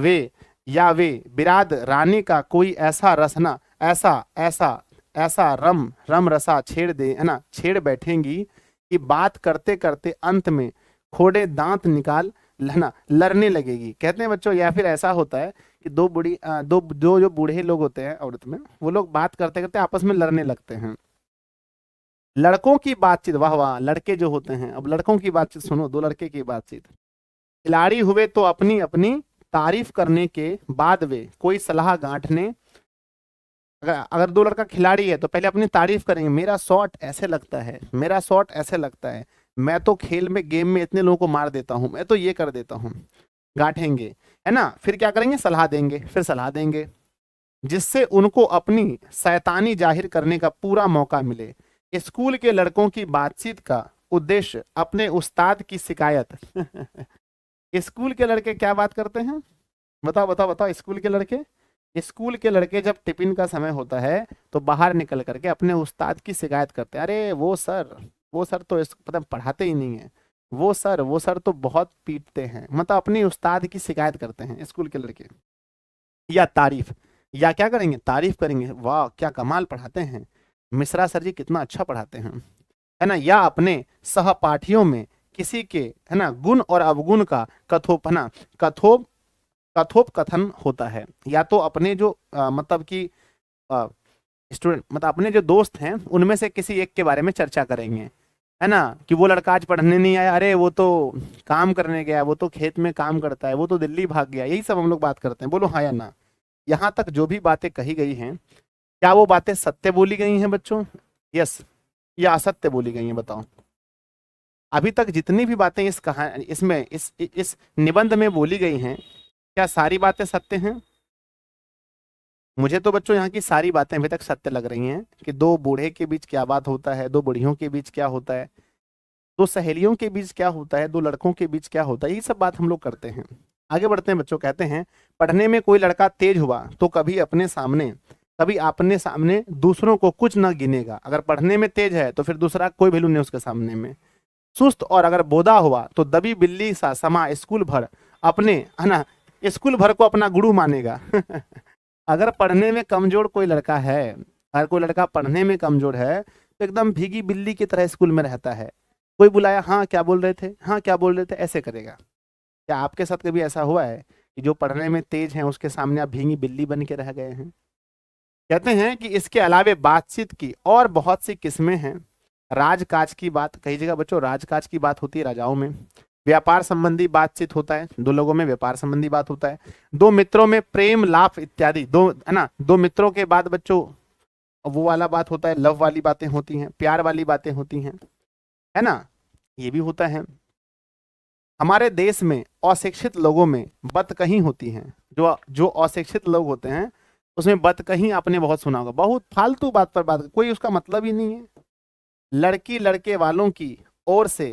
वे बिराद रानी का कोई ऐसा रसना, ऐसा ऐसा ऐसा रम रसा छेड़ दे, है ना, छेड़ बैठेंगी कि बात करते करते अंत में खोड़े दांत निकाल लना लड़ने लगेगी। कहते हैं बच्चों या फिर ऐसा होता है कि दो जो बूढ़े लोग होते हैं औरत में, वो लोग बात करते करते आपस में लड़ने लगते हैं। लड़कों की बातचीत, वाह वाह, लड़के जो होते हैं, अब लड़कों की बातचीत सुनो, दो लड़के की बातचीत। खिलाड़ी हुए तो अपनी अपनी तारीफ करने के बाद वे कोई सलाह गांठने, अगर दो लड़का खिलाड़ी है तो पहले अपनी तारीफ करेंगे, मेरा शॉट ऐसे लगता है, मेरा शॉट ऐसे लगता है, मैं तो खेल में गेम में इतने लोगों को मार देता हूं, मैं तो ये कर देता हूं, गांठेंगे, है ना। फिर क्या करेंगे? सलाह देंगे, फिर सलाह देंगे, जिससे उनको अपनी शैतानी जाहिर करने का पूरा मौका मिले। स्कूल के लड़कों की बातचीत का उद्देश्य अपने उस्ताद की शिकायत। स्कूल के लड़के क्या बात करते हैं? बताओ बताओ बताओ। स्कूल के लड़के जब टिफिन का समय होता है तो बाहर निकल करके अपने उस्ताद की शिकायत करते हैं। अरे वो सर तो पता पढ़ाते ही नहीं है, वो सर तो बहुत पीटते हैं, मतलब अपनी उस्ताद की शिकायत करते हैं स्कूल के लड़के। या तारीफ, या क्या करेंगे, तारीफ करेंगे, वाह क्या कमाल पढ़ाते हैं, मिश्रा सर जी कितना अच्छा पढ़ाते हैं, है ना। या अपने सहपाठियों में किसी के, है ना, गुण और अवगुण का कथोपना कथोप कथोपकथन होता है। या तो अपने जो मतलब कि स्टूडेंट, मतलब अपने जो दोस्त हैं उनमें से किसी एक के बारे में चर्चा करेंगे, है ना, कि वो लड़का आज पढ़ने नहीं आया, अरे वो तो काम करने गया, वो तो खेत में काम करता है, वो तो दिल्ली भाग गया, यही सब हम लोग बात करते हैं। बोलो हाँ या ना। यहाँ तक जो भी बातें कही गई हैं, क्या वो बातें सत्य बोली गई हैं बच्चों? यस, या असत्य बोली गई हैं, बताओ। अभी तक जितनी भी बातें इस कहानी इसमें इस निबंध में बोली गई हैं, क्या सारी बातें सत्य हैं? मुझे तो बच्चों यहाँ की सारी बातें अभी तक सत्य लग रही हैं, कि दो बूढ़े के बीच क्या बात होता है, दो बुढ़ियों के बीच क्या होता है, दो सहेलियों के बीच क्या होता है, दो लड़कों के बीच क्या होता है, ये सब बात हम लोग करते हैं। आगे बढ़ते हैं बच्चों, कहते हैं पढ़ने में कोई लड़का तेज हुआ तो कभी अपने सामने दूसरों को कुछ न गिनेगा। अगर पढ़ने में तेज है तो फिर दूसरा कोई वैल्यू नहीं उसके सामने में। सुस्त और अगर बोदा हुआ तो दबी बिल्ली सा समा स्कूल भर अपने, है ना, स्कूल भर को अपना गुरु मानेगा। अगर पढ़ने में कमजोर कोई लड़का है, अगर कोई लड़का पढ़ने में कमजोर है तो एकदम भीगी बिल्ली की तरह स्कूल में रहता है। कोई बुलाया, हाँ क्या बोल रहे थे, हाँ क्या बोल रहे थे, ऐसे करेगा। क्या आपके साथ कभी ऐसा हुआ है कि जो पढ़ने में तेज है उसके सामने आप भीगी बिल्ली बन के रह गए हैं? कहते हैं कि इसके अलावे बातचीत की और बहुत सी किस्में हैं। राजकाज की बात, कई जगह बच्चों राजकाज की बात होती है राजाओं में। व्यापार संबंधी बातचीत होता है, दो लोगों में व्यापार संबंधी बात होता है। दो मित्रों में प्रेम लाभ इत्यादि, दो, है ना, दो मित्रों के बाद बच्चों वो वाला बात होता है, लव वाली बातें होती हैं, प्यार वाली बातें होती हैं, है ना, ये भी होता है। हमारे देश में अशिक्षित लोगों में बतकही होती हैं। जो जो अशिक्षित लोग होते हैं उसमें बतकही आपने बहुत सुना होगा, बहुत फालतू बात पर बात, कोई उसका मतलब ही नहीं है। लड़की लड़के वालों की ओर से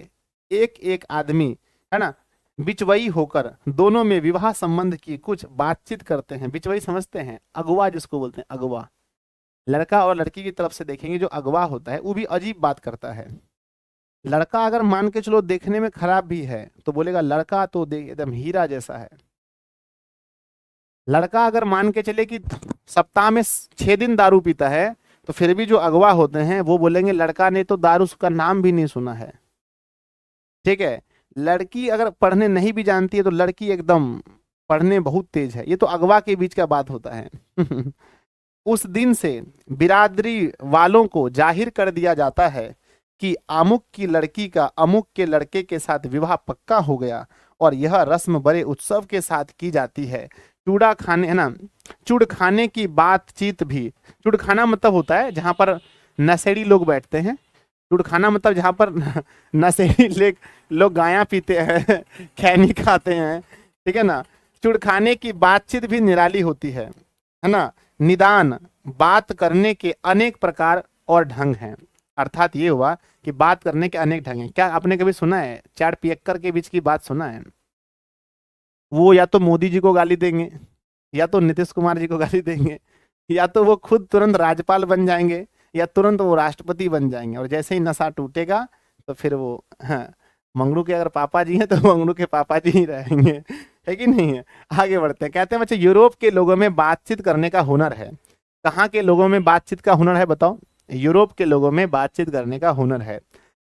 एक एक आदमी, है ना, बिचवई होकर दोनों में विवाह संबंध की कुछ बातचीत करते हैं। बिचवई समझते हैं, अगवा जिसको बोलते हैं, अगवा। लड़का और लड़की की तरफ से देखेंगे, जो अगवा होता है वो भी अजीब बात करता है। लड़का अगर मान के चलो देखने में खराब भी है तो बोलेगा लड़का तो देख एकदम हीरा जैसा है। लड़का अगर मान के चले कि सप्ताह में 6 दिन दारू पीता है तो फिर भी जो अगवा होते हैं वो बोलेंगे लड़का ने तो दारू का नाम भी नहीं सुना है। ठीक है, लड़की अगर पढ़ने नहीं भी जानती है तो लड़की एकदम पढ़ने बहुत तेज है, ये तो अगवा के बीच का बात होता है। उस दिन से बिरादरी वालों को जाहिर कर दिया जाता है कि अमुक की लड़की का अमुक के लड़के के साथ विवाह पक्का हो गया, और यह रस्म बड़े उत्सव के साथ की जाती है। चूड़ा खाने, है ना, चुड़ खाने की बातचीत भी, चुड़ खाना मतलब होता है जहां पर नशेड़ी लोग बैठते हैं। चुड़ खाना मतलब जहां पर नशेड़ी लोग गाया पीते हैं, खैनी खाते हैं, ठीक है ना। चुड़ खाने की बातचीत भी निराली होती है ना। निदान बात करने के अनेक प्रकार और ढंग हैं। अर्थात ये हुआ कि बात करने के अनेक ढंग हैं। क्या आपने कभी सुना है चार पियक्कर के बीच की बात सुना है? वो या तो मोदी जी को गाली देंगे, या तो नीतीश कुमार जी को गाली देंगे, या तो वो खुद तुरंत राज्यपाल बन जाएंगे, या तुरंत वो राष्ट्रपति बन जाएंगे। और जैसे ही नशा टूटेगा तो फिर वो, हाँ, मंगरू के अगर पापा जी हैं तो मंगरू के पापा जी ही रहेंगे, है कि नहीं है। आगे बढ़ते हैं, कहते हैं बच्चे यूरोप के लोगों में बातचीत करने का हुनर है। कहाँ के लोगों में बातचीत का हुनर है बताओ? यूरोप के लोगों में बातचीत करने का हुनर है।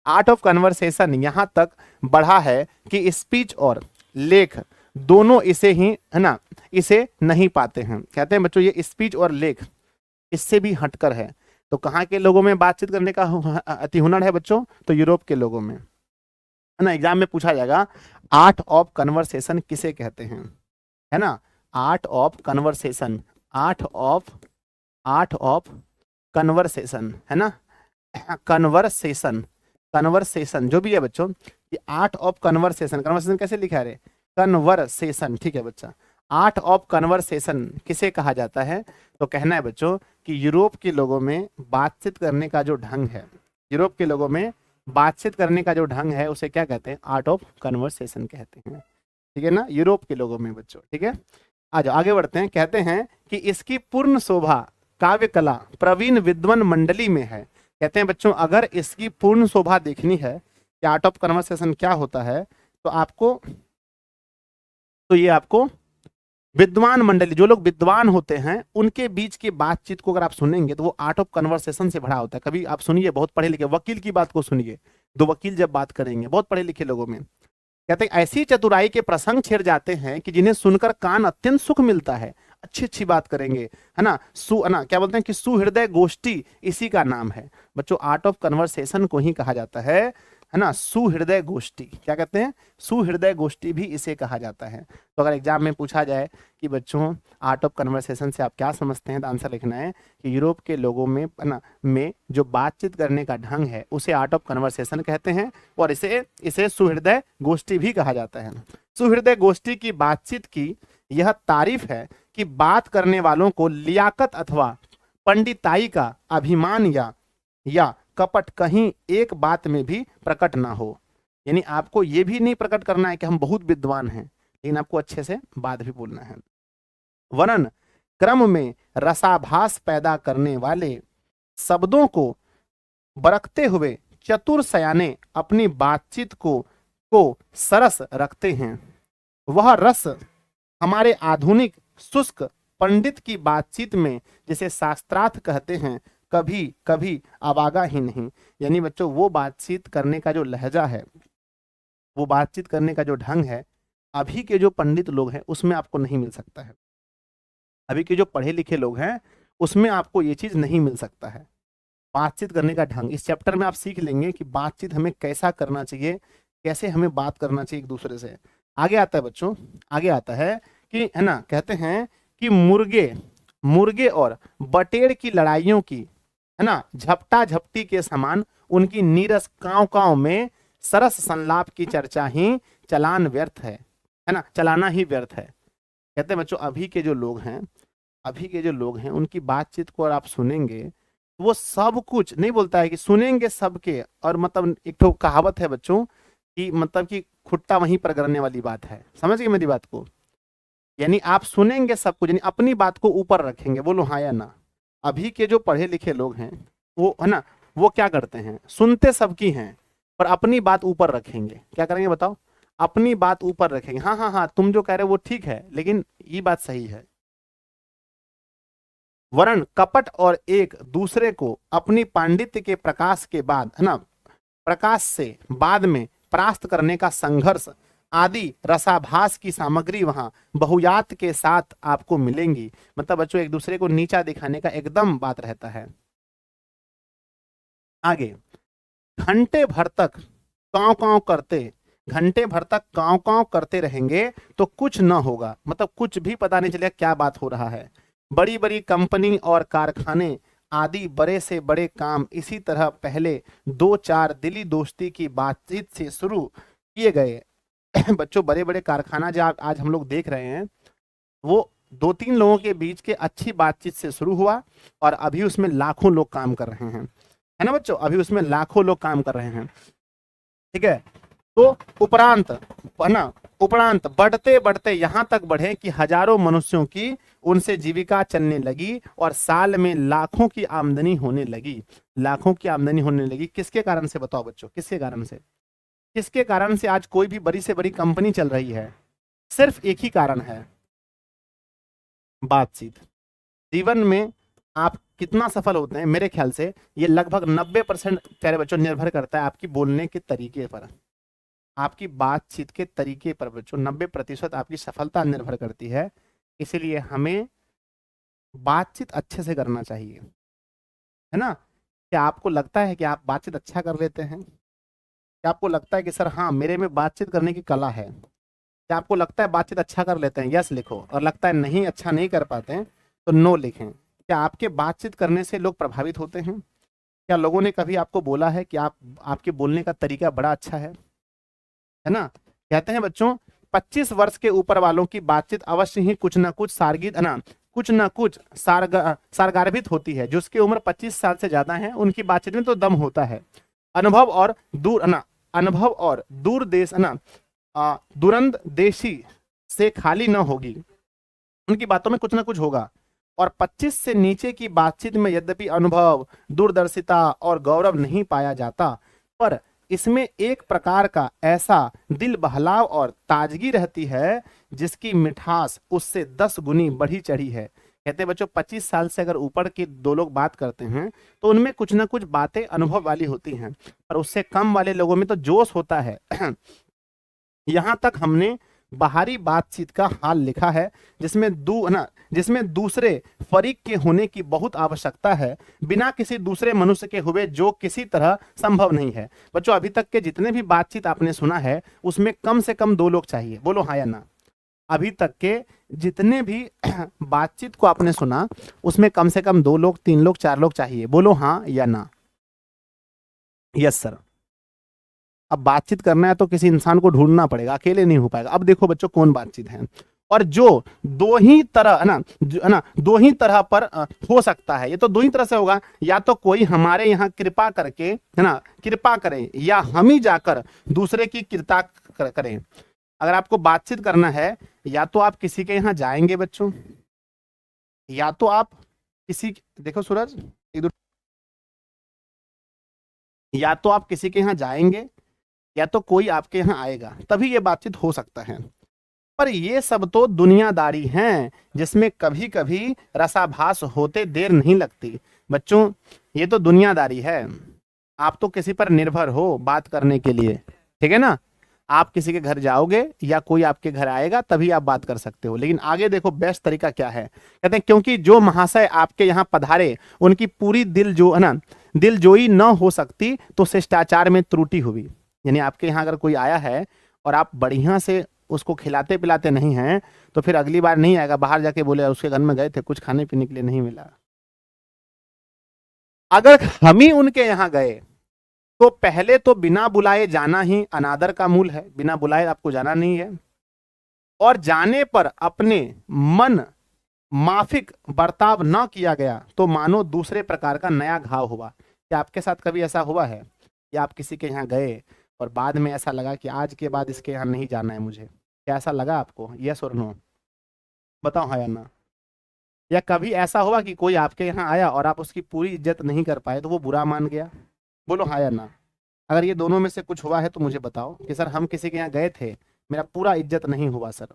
आर्ट ऑफ कन्वर्सेशन यहाँ तक बढ़ा है कि स्पीच और लेख दोनों इसे ही, है ना, इसे नहीं पाते हैं। कहते हैं बच्चों ये स्पीच और लेख इससे भी हटकर है। तो कहाँ के लोगों में बातचीत करने का अति हुनर है बच्चों? तो यूरोप के लोगों में, है ना। एग्जाम में पूछा जाएगा आर्ट ऑफ कन्वर्सेशन किसे कहते हैं, है ना। Art of conversation, art of conversation, है ना, कन्वर्सेशन, कन्वर्सेशन जो भी है बच्चों, ये आर्ट ऑफ कन्वर्सेशन, कन्वर्सेशन कैसे लिखा है रे? कन्वर्सेशन, ठीक है बच्चा। आर्ट ऑफ कन्वर्सेशन किसे कहा जाता है? तो कहना है बच्चों कि यूरोप के लोगों में बातचीत करने का जो ढंग है, यूरोप के लोगों में बातचीत करने का जो ढंग है उसे क्या कहते हैं? आर्ट ऑफ कन्वर्सेशन कहते हैं, ठीक है ना, यूरोप के लोगों में बच्चों, ठीक है। आज आगे बढ़ते हैं, कहते हैं कि इसकी पूर्ण शोभा काव्य कला प्रवीण विद्वान मंडली में है। कहते हैं बच्चों अगर इसकी पूर्ण शोभा देखनी है कि आर्ट ऑफ कन्वर्सेशन क्या होता है, तो ये आपको विद्वान मंडली, जो लोग विद्वान होते हैं उनके बीच की बातचीत को अगर आप सुनेंगे तो वो आर्ट ऑफ कन्वर्सेशन से भरा होता है। कभी आप सुनिए, बहुत पढ़े लिखे वकील की बात को सुनिए, दो वकील जब बात करेंगे, बहुत पढ़े लिखे लोगों में, कहते हैं ऐसी चतुराई के प्रसंग छिड़ जाते हैं कि जिन्हें सुनकर कान अत्यंत सुख मिलता है। अच्छी अच्छी बात करेंगे, है ना, है ना, क्या बोलते हैं कि सुहृदय गोष्ठी इसी का नाम है बच्चों, आर्ट ऑफ कन्वर्सेशन को ही कहा जाता है ना, सुहृदय गोष्ठी। क्या कहते हैं? सुहृदय गोष्ठी भी इसे कहा जाता है। तो अगर एग्जाम में पूछा जाए कि बच्चों आर्ट ऑफ कन्वर्सेशन से आप क्या समझते हैं, तो आंसर लिखना है कि यूरोप के लोगों में, है ना, में जो बातचीत करने का ढंग है उसे आर्ट ऑफ कन्वर्सेशन कहते हैं, और इसे सुहृदय गोष्ठी भी कहा जाता है। सुहृदय गोष्ठी की बातचीत की यह तारीफ है कि बात करने वालों को लियाकत अथवा पंडिताई का अभिमान या कपट कहीं एक बात में भी प्रकट ना हो। यानी आपको ये भी नहीं प्रकट करना है कि हम बहुत विद्वान हैं, लेकिन आपको अच्छे से बात भी बोलना है। वरन क्रम में रसाभास पैदा करने वाले शब्दों को बरकते हुए चतुर सयाने अपनी बातचीत को सरस रखते हैं। वह रस हमारे आधुनिक शुष्क पंडित की बातचीत में, जिसे शास्त्रार्थ कहते हैं, कभी कभी आवागा ही नहीं। यानी बच्चों वो बातचीत करने का जो लहजा है, वो बातचीत करने का जो ढंग है, अभी के जो पंडित लोग हैं उसमें आपको नहीं मिल सकता है। अभी के जो पढ़े लिखे लोग हैं उसमें आपको ये चीज नहीं मिल सकता है। बातचीत करने का ढंग इस चैप्टर में आप सीख लेंगे कि बातचीत हमें कैसा करना चाहिए, कैसे हमें बात करना चाहिए एक दूसरे से। आगे आता है बच्चों, आगे आता है कि, है ना, कहते हैं कि मुर्गे और बटेर की लड़ाइयों की, है ना, झपटा झपटी के समान उनकी नीरस कांव कांव में सरस संलाप की चर्चा ही चलान व्यर्थ है ना, चलाना ही व्यर्थ है। कहते हैं बच्चों अभी के जो लोग हैं उनकी बातचीत को और आप सुनेंगे, वो सब कुछ नहीं बोलता है कि सुनेंगे सबके, और मतलब एक तो कहावत है बच्चों कि मतलब कि खुट्टा वहीं पर करने वाली बात है। समझ गए मेरी बात को? यानी आप सुनेंगे सब कुछ, यानी अपनी बात को ऊपर रखेंगे, बोलो हाँ या ना। अभी के जो पढ़े लिखे लोग हैं वो, है ना, वो क्या करते हैं, सुनते सबकी हैं पर अपनी बात ऊपर रखेंगे। क्या करेंगे बताओ? अपनी बात ऊपर रखेंगे। हाँ हाँ हाँ, तुम जो कह रहे हो वो ठीक है, लेकिन ये बात सही है। वरन कपट और एक दूसरे को अपनी पांडित्य के प्रकाश के बाद, है ना, प्रकाश से बाद में परास्त करने का संघर्ष आदि रसाभास की सामग्री वहां बहुयात के साथ आपको मिलेंगी। मतलब बच्चों एक दूसरे को नीचा दिखाने का एकदम बात रहता है। आगे, घंटे भर तक कांव कांव करते रहेंगे तो कुछ न होगा, मतलब कुछ भी पता नहीं चलेगा क्या बात हो रहा है। बड़ी बड़ी कंपनी और कारखाने आदि बड़े से बड़े काम इसी तरह पहले 2-4 दिली दोस्ती की बातचीत से शुरू किए गए। बच्चों बड़े बड़े कारखाना जो आज हम लोग देख रहे हैं, वो 2-3 लोगों के बीच के अच्छी बातचीत से शुरू हुआ और अभी उसमें लाखों लोग काम कर रहे हैं, है ना बच्चों, अभी उसमें लाखों लोग काम कर रहे हैं। ठीक है, तो उपरांत बढ़ते बढ़ते यहां तक बढ़े कि हजारों मनुष्यों की उनसे जीविका चलने लगी और साल में लाखों की आमदनी होने लगी। किसके कारण से बताओ बच्चों? किसके कारण से आज कोई भी बड़ी से बड़ी कंपनी चल रही है? सिर्फ एक ही कारण है, बातचीत। जीवन में आप कितना सफल होते हैं, मेरे ख्याल से ये लगभग 90% प्यारे बच्चों निर्भर करता है आपकी बोलने के तरीके पर, आपकी बातचीत के तरीके पर बच्चों 90% आपकी सफलता निर्भर करती है। इसीलिए हमें बातचीत अच्छे से करना चाहिए, है ना। क्या आपको लगता है कि आप बातचीत अच्छा कर लेते हैं? क्या आपको लगता है कि सर हाँ मेरे में बातचीत करने की कला है? क्या आपको लगता है बातचीत अच्छा कर लेते हैं? यस लिखो, और लगता है नहीं अच्छा नहीं कर पाते हैं तो नो लिखें। क्या आपके बातचीत करने से लोग प्रभावित होते हैं? क्या लोगों ने कभी आपको बोला है कि आपके बोलने का तरीका बड़ा अच्छा है ना? कहते हैं बच्चों 25 वर्ष के ऊपर वालों की बातचीत अवश्य ही कुछ ना कुछ सारगार्भित होती है। जिसकी उम्र 25 साल से ज्यादा है उनकी बातचीत में तो दम होता है। अनुभव और दुरंद देशी से खाली न होगी, उनकी बातों में कुछ ना कुछ होगा। और 25 से नीचे की बातचीत में यद्यपि अनुभव, दूरदर्शिता और गौरव नहीं पाया जाता, पर इसमें एक प्रकार का ऐसा दिल बहलाव और ताजगी रहती है जिसकी मिठास उससे 10 गुनी बढ़ी चढ़ी है। कहते हैं बच्चों 25 साल से अगर ऊपर के दो लोग बात करते हैं तो उनमें कुछ ना कुछ बातें अनुभव वाली होती हैं, पर उससे कम वाले लोगों में तो जोश होता है। यहां तक हमने बाहरी बातचीत का हाल लिखा है जिसमें दूसरे फरीक के होने की बहुत आवश्यकता है, बिना किसी दूसरे मनुष्य के हुए जो किसी तरह संभव नहीं है। बच्चों अभी तक के जितने भी बातचीत आपने सुना है उसमें कम से कम 2 लोग चाहिए, बोलो हाँ या ना। अभी तक के जितने भी बातचीत को आपने सुना उसमें कम से कम 2 लोग, 3 लोग, 4 लोग चाहिए, बोलो हाँ या ना। Yes sir. अब बातचीत करना है तो किसी इंसान को ढूंढना पड़ेगा, अकेले नहीं हो पाएगा। अब देखो बच्चों कौन बातचीत है, और जो दो ही तरह है ना दो ही तरह पर हो सकता है। ये तो 2 ही तरह से होगा, या तो कोई हमारे यहाँ कृपा करके है ना कृपा करे, या हम ही जाकर दूसरे की कृपा करें। अगर आपको बातचीत करना है या तो आप किसी के यहाँ जाएंगे बच्चों, या तो आप किसी, देखो सूरज एक दो, या तो आप किसी के यहाँ जाएंगे या तो कोई आपके यहाँ आएगा, तभी ये बातचीत हो सकता है। पर ये सब तो दुनियादारी हैं जिसमें कभी कभी रसाभास होते देर नहीं लगती। बच्चों ये तो दुनियादारी है, आप तो किसी पर निर्भर हो बात करने के लिए, ठीक है ना। आप किसी के घर जाओगे या कोई आपके घर आएगा तभी आप बात कर सकते हो। लेकिन आगे देखो बेस्ट तरीका क्या है, कहते हैं क्योंकि जो महाशय आपके यहाँ पधारे उनकी पूरी दिलजोई न हो सकती तो शिष्टाचार में त्रुटि हुई। यानी आपके यहाँ अगर कोई आया है और आप बढ़िया से उसको खिलाते पिलाते नहीं हैं तो फिर अगली बार नहीं आएगा, बाहर जाके बोले उसके घर में गए थे कुछ खाने पीने के लिए नहीं मिला। अगर हम ही उनके यहाँ गए तो पहले तो बिना बुलाए जाना ही अनादर का मूल है, बिना बुलाए आपको जाना नहीं है, और जाने पर अपने मन माफिक बर्ताव न किया गया तो मानो दूसरे प्रकार का नया घाव हुआ। क्या आपके साथ कभी ऐसा हुआ है कि आप किसी के यहाँ गए और बाद में ऐसा लगा कि आज के बाद इसके यहाँ नहीं जाना है मुझे? क्या ऐसा लगा आपको? यस और नो बताओ हाँ या ना। या कभी ऐसा हुआ कि कोई आपके यहाँ आया और आप उसकी पूरी इज्जत नहीं कर पाए तो वो बुरा मान गया? बोलो हाँ या ना। अगर ये दोनों में से कुछ हुआ है तो मुझे बताओ कि सर हम किसी के यहाँ गए थे, मेरा पूरा इज्जत नहीं हुआ सर,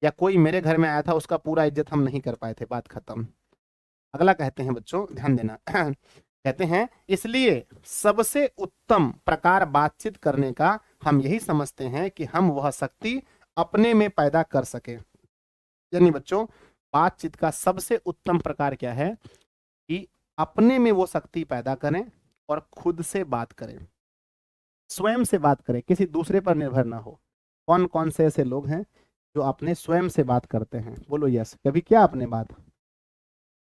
या कोई मेरे घर में आया था उसका पूरा इज्जत हम नहीं कर पाए थे, बात खत्म। अगला कहते हैं बच्चों ध्यान देना कहते हैं इसलिए सबसे उत्तम प्रकार बातचीत करने का हम यही समझते हैं कि हम वह शक्ति अपने में पैदा कर सके। यानी बच्चों बातचीत का सबसे उत्तम प्रकार क्या है कि अपने में वो शक्ति पैदा करें और खुद से बात करें, स्वयं से बात करें, किसी दूसरे पर निर्भर ना हो। कौन कौन से ऐसे लोग हैं जो अपने स्वयं से बात करते हैं? बोलो यस। कभी क्या आपने बात,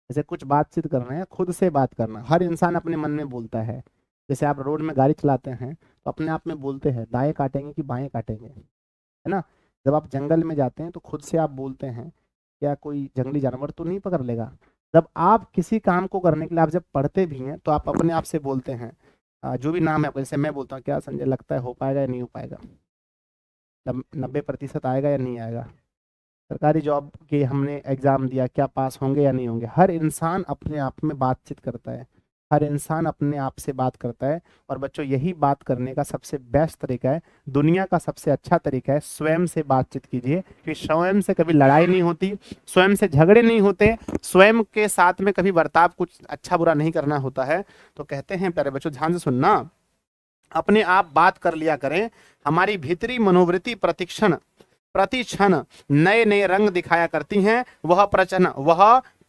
जैसे कुछ बातचीत करना है, खुद से बात करना। हर इंसान अपने मन में बोलता है। जैसे आप रोड में गाड़ी चलाते हैं तो अपने आप में बोलते हैं दाएं काटेंगे कि बाएं काटेंगे, है ना। जब आप जंगल में जाते हैं तो खुद से आप बोलते हैं क्या कोई जंगली जानवर तो नहीं पकड़ लेगा। जब आप किसी काम को करने के लिए आप जब पढ़ते भी हैं तो आप अपने आप से बोलते हैं जो भी नाम है, जैसे मैं बोलता हूँ क्या संजय लगता है हो पाएगा या नहीं हो पाएगा, 90% आएगा या नहीं आएगा, सरकारी जॉब के हमने एग्जाम दिया क्या पास होंगे या नहीं होंगे। हर इंसान अपने आप में बातचीत करता है, हर इंसान अपने आप से बात करता है। और बच्चों यही बात करने का सबसे बेस्ट तरीका है, दुनिया का सबसे अच्छा तरीका है, स्वयं से बातचीत कीजिए। कि स्वयं से कभी लड़ाई नहीं होती, स्वयं से झगड़े नहीं होते, स्वयं के साथ में कभी बर्ताव कुछ अच्छा बुरा नहीं करना होता है। तो कहते हैं प्यारे बच्चों ध्यान से सुनना, अपने आप बात कर लिया करें। हमारी भीतरी मनोवृत्ति प्रति क्षण नए नए रंग दिखाया करती हैं। वह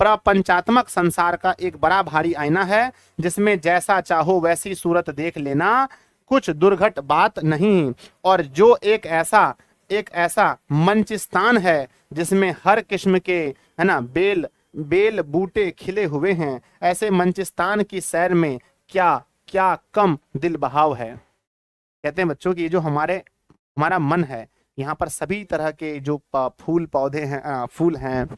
प्रपंचात्मक संसार का एक बड़ा भारी आईना है जिसमें जैसा चाहो वैसी सूरत देख लेना कुछ दुर्घट बात नहीं। और जो एक ऐसा मंचिस्तान है जिसमें हर किस्म के है ना बेल बूटे खिले हुए हैं, ऐसे मंचिस्तान की सैर में क्या कम दिल बहाव है। कहते हैं बच्चों कि जो हमारा मन है, यहाँ पर सभी तरह के जो फूल पौधे हैं,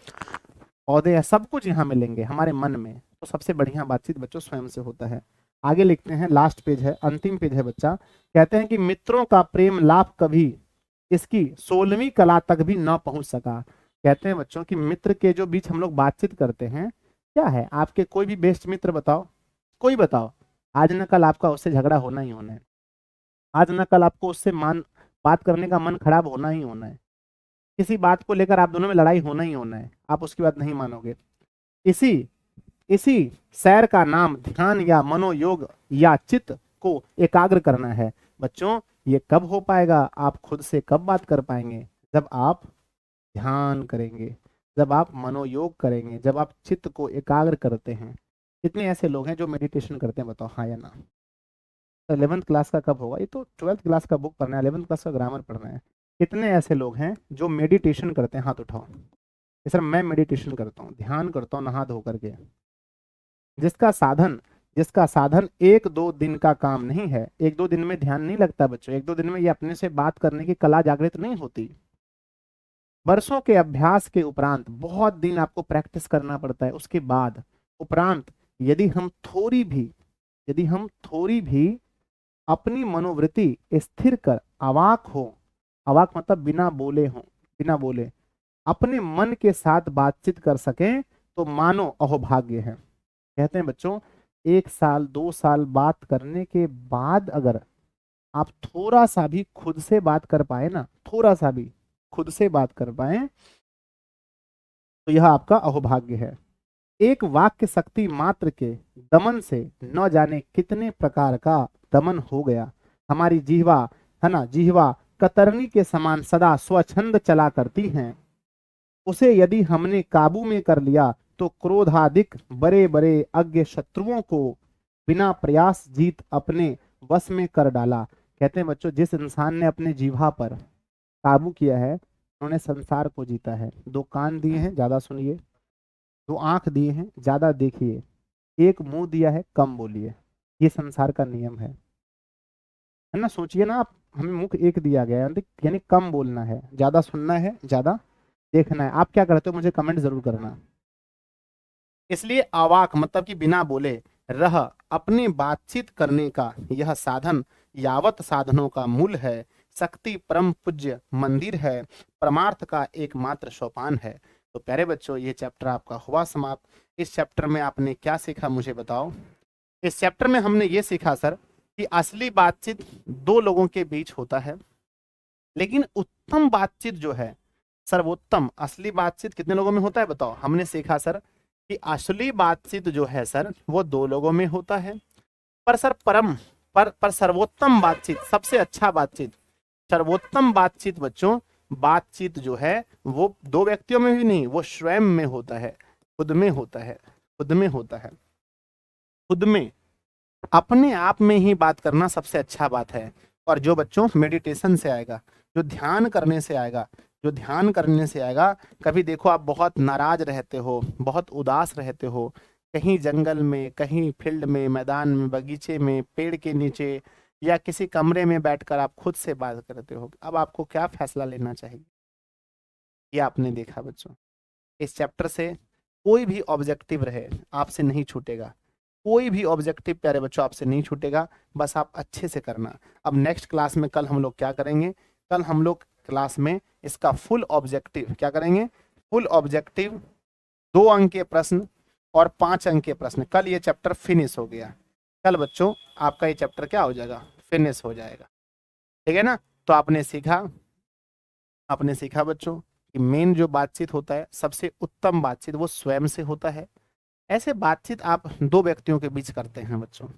सब कुछ यहाँ मिलेंगे हमारे मन में। तो सबसे बढ़िया बातचीत बच्चों स्वयं से होता है। आगे लिखते हैं, लास्ट पेज है, अंतिम पेज है बच्चा। कहते हैं कि मित्रों का प्रेम लाभ कभी इसकी 16वीं कला तक भी न पहुंच सका। कहते हैं बच्चों कि मित्र के जो बीच हम लोग बातचीत करते हैं, क्या है आपके कोई भी बेस्ट मित्र बताओ, कोई बताओ, आज न कल आपका उससे झगड़ा होना ही होना है। आज ना कल आपको उससे बात करने का मन खराब होना ही होना है। किसी बात को लेकर आप दोनों में लड़ाई होना ही होना है, आप उसकी बात नहीं मानोगे। इसी इसी सैर का नाम ध्यान या मनोयोग या चित्त को एकाग्र करना है। बच्चों ये कब हो पाएगा, आप खुद से कब बात कर पाएंगे? जब आप ध्यान करेंगे, जब आप मनोयोग करेंगे, जब आप चित्त को एकाग्र करते हैं। कितने ऐसे लोग हैं जो मेडिटेशन करते हैं, बताओ हाँ या ना? 11th क्लास का कब होगा? ये तो 12th क्लास का बुक पढ़ना है, 11th क्लास का ग्रामर पढ़ना है। कितने ऐसे लोग हैं जो मेडिटेशन करते हैं? हाथ उठाओ। सर मैं मेडिटेशन करता हूँ, ध्यान करता हूँ नहा धो करके। जिसका साधन 1-2 दिन का काम नहीं है। 1-2 दिन में ध्यान नहीं लगता बच्चों, 1-2 दिन में ये अपने से बात करने की कला जागृत नहीं होती। वर्षों के अभ्यास के उपरांत, बहुत दिन आपको प्रैक्टिस करना पड़ता है, उसके बाद उपरांत यदि हम थोड़ी भी अपनी मनोवृत्ति स्थिर कर अवाक मतलब बिना बोले अपने मन के साथ बातचीत कर सकें तो मानो अहोभाग्य है। कहते हैं बच्चों 1 साल 2 साल बात करने के बाद अगर आप थोड़ा सा भी खुद से बात कर पाए ना, थोड़ा सा भी खुद से बात कर पाए तो यह आपका अहोभाग्य है। एक वाक्य शक्ति मात्र के दमन से न जाने कितने प्रकार का दमन हो गया। हमारी जिह्वा है ना, जिह्वा कतरनी के समान सदा स्वच्छंद चला करती हैं। उसे यदि हमने काबू में कर लिया तो क्रोधाधिक बड़े बड़े अज्ञ शत्रुओं को बिना प्रयास जीत अपने वश में कर डाला। कहते हैं बच्चों जिस इंसान ने अपने जिह्वा पर काबू किया है उन्होंने संसार को जीता है। 2 कान दिए हैं, ज्यादा सुनिए। 2 आंख दिए हैं, ज्यादा देखिए। 1 मुंह दिया है, कम बोलिए। ये संसार का नियम है ना? सोचिए ना आप, हमें मुख 1 दिया गया है, यानी कम बोलना है, ज्यादा सुनना है, ज्यादा देखना है। आप क्या करते हो मुझे कमेंट जरूर करना। इसलिए अवाक मतलब कि बिना बोले रह अपने बातचीत करने का यह साधन यावत साधनों का मूल है। शक्ति परम पूज्य मंदिर है, परमार्थ का एकमात्र सोपान है। तो प्यारे बच्चों ये चैप्टर आपका हुआ समाप्त। इस चैप्टर में आपने क्या सीखा मुझे बताओ? इस चैप्टर में हमने ये सीखा सर कि असली बातचीत 2 लोगों के बीच होता है, लेकिन उत्तम बातचीत जो है, सर्वोत्तम असली बातचीत कितने लोगों में होता है बताओ? हमने सीखा सर कि असली बातचीत जो है सर वो 2 लोगों में होता है। पर सर पर सर्वोत्तम बातचीत, सबसे अच्छा बातचीत, सर्वोत्तम बातचीत बच्चों, बातचीत जो है वो 2 व्यक्तियों में भी नहीं, वो स्वयं में होता है, खुद में होता है, खुद में होता है, खुद में अपने आप में ही बात करना सबसे अच्छा बात है। और जो बच्चों मेडिटेशन से आएगा, जो ध्यान करने से आएगा, जो ध्यान करने से आएगा, कभी देखो आप बहुत नाराज रहते हो, बहुत उदास रहते हो, कहीं जंगल में, कहीं फील्ड में, मैदान में, बगीचे में, पेड़ के नीचे या किसी कमरे में बैठकर आप खुद से बात करते हो। अब आपको क्या फैसला लेना चाहिए? ये आपने देखा बच्चों। इस चैप्टर से कोई भी ऑब्जेक्टिव रहे आपसे नहीं छूटेगा, कोई भी ऑब्जेक्टिव प्यारे बच्चों आपसे नहीं छूटेगा, बस आप अच्छे से करना। अब नेक्स्ट क्लास में कल हम लोग क्या करेंगे? कल हम लोग क्लास में इसका फुल ऑब्जेक्टिव क्या करेंगे? फुल ऑब्जेक्टिव 2 अंक के प्रश्न और 5 अंक के प्रश्न। कल ये चैप्टर फिनिश हो गया। कल बच्चों आपका ये चैप्टर क्या हो जाएगा? फिनिश हो जाएगा। ठीक है ना? तो आपने सीखा बच्चों कि मेन जो बातचीत होता है, सबसे उत्तम बातचीत वो स्वयं से होता है। ऐसे बातचीत आप 2 व्यक्तियों के बीच करते हैं बच्चों,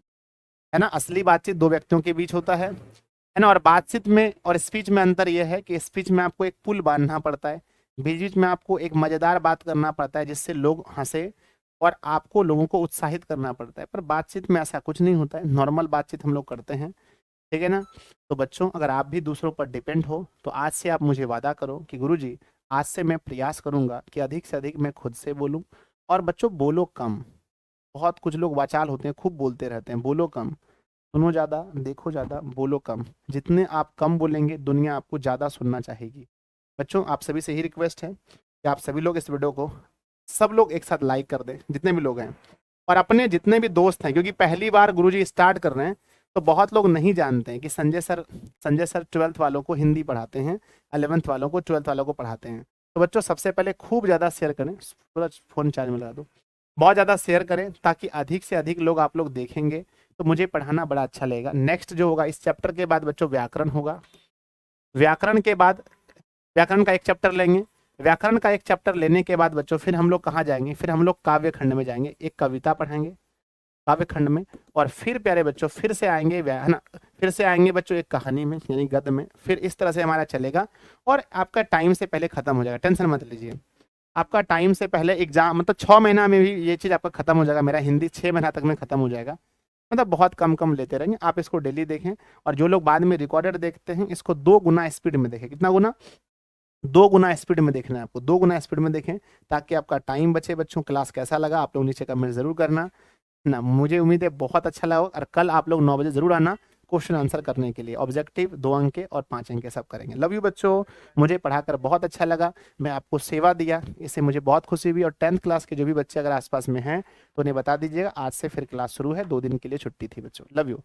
है ना? असली बातचीत 2 व्यक्तियों के बीच होता है ना? और बातचीत में और स्पीच में अंतर यह है कि स्पीच में आपको एक पुल बांधना पड़ता है, बीच बीच में आपको एक मजेदार बात करना पड़ता है जिससे लोग हंसे, और आपको लोगों को उत्साहित करना पड़ता है। पर बातचीत में ऐसा कुछ नहीं होता है, नॉर्मल बातचीत हम लोग करते हैं। ठीक है ना? तो बच्चों अगर आप भी दूसरों पर डिपेंड हो तो आज से आप मुझे वादा करो कि गुरुजी आज से मैं प्रयास करूंगा कि अधिक से अधिक मैं खुद से बोलूं। और बच्चों बोलो कम। बहुत कुछ लोग वाचाल होते हैं, खूब बोलते रहते हैं। बोलो कम, सुनो ज़्यादा, देखो ज़्यादा, बोलो कम। जितने आप कम बोलेंगे दुनिया आपको ज़्यादा सुनना चाहेगी। बच्चों आप सभी से ही रिक्वेस्ट है कि आप सभी लोग इस वीडियो को सब लोग एक साथ लाइक कर दें, जितने भी लोग हैं, और अपने जितने भी दोस्त हैं, क्योंकि पहली बार गुरुजी स्टार्ट कर रहे हैं तो बहुत लोग नहीं जानते हैं कि संजय सर 12th वालों को हिंदी पढ़ाते हैं, 11th वालों को, 12th वालों को पढ़ाते हैं। तो बच्चों सबसे पहले खूब ज़्यादा शेयर करें, पूरा फ़ोन चार्ज में लगा दो, बहुत ज़्यादा शेयर करें ताकि अधिक से अधिक लोग आप लोग देखेंगे तो मुझे पढ़ाना बड़ा अच्छा लगेगा। नेक्स्ट जो होगा इस चैप्टर के बाद बच्चों व्याकरण होगा। व्याकरण के बाद व्याकरण का एक चैप्टर लेंगे। व्याकरण का एक चैप्टर लेने के बाद बच्चों फिर हम लोग कहाँ जाएंगे, फिर हम लोग काव्य खंड में जाएंगे, एक कविता पढ़ाएंगे काव्य खंड में। और फिर प्यारे बच्चों फिर से आएंगे है ना, फिर से आएंगे बच्चों एक कहानी में यानी गद्य में। फिर इस तरह से हमारा चलेगा और आपका टाइम से पहले खत्म हो जाएगा, टेंशन मत लीजिए। आपका टाइम से पहले एग्जाम मतलब 6 महीना में भी ये चीज़ आपका खत्म हो जाएगा। मेरा हिंदी 6 महीना तक में खत्म हो जाएगा, मतलब बहुत कम कम लेते रहेंगे। आप इसको डेली देखें और जो लोग बाद में रिकॉर्डेड देखते हैं इसको 2 गुना स्पीड में देखें। कितना गुना? 2 गुना स्पीड में देखना है आपको, 2 गुना स्पीड में देखें ताकि आपका टाइम बचे। बच्चों क्लास कैसा लगा आप लोग नीचे कमेंट जरूर करना ना, मुझे उम्मीद है बहुत अच्छा लगा। और कल आप लोग 9 बजे जरूर आना क्वेश्चन आंसर करने के लिए। ऑब्जेक्टिव 2 अंक के और 5 अंक के सब करेंगे। लव यू बच्चों, मुझे पढ़ाकर बहुत अच्छा लगा, मैं आपको सेवा दिया इससे मुझे बहुत खुशी हुई। और 10th क्लास के जो भी बच्चे अगर आसपास में हैं तो उन्हें बता दीजिएगा आज से फिर क्लास शुरू है, 2 दिन के लिए छुट्टी थी बच्चों। Love you.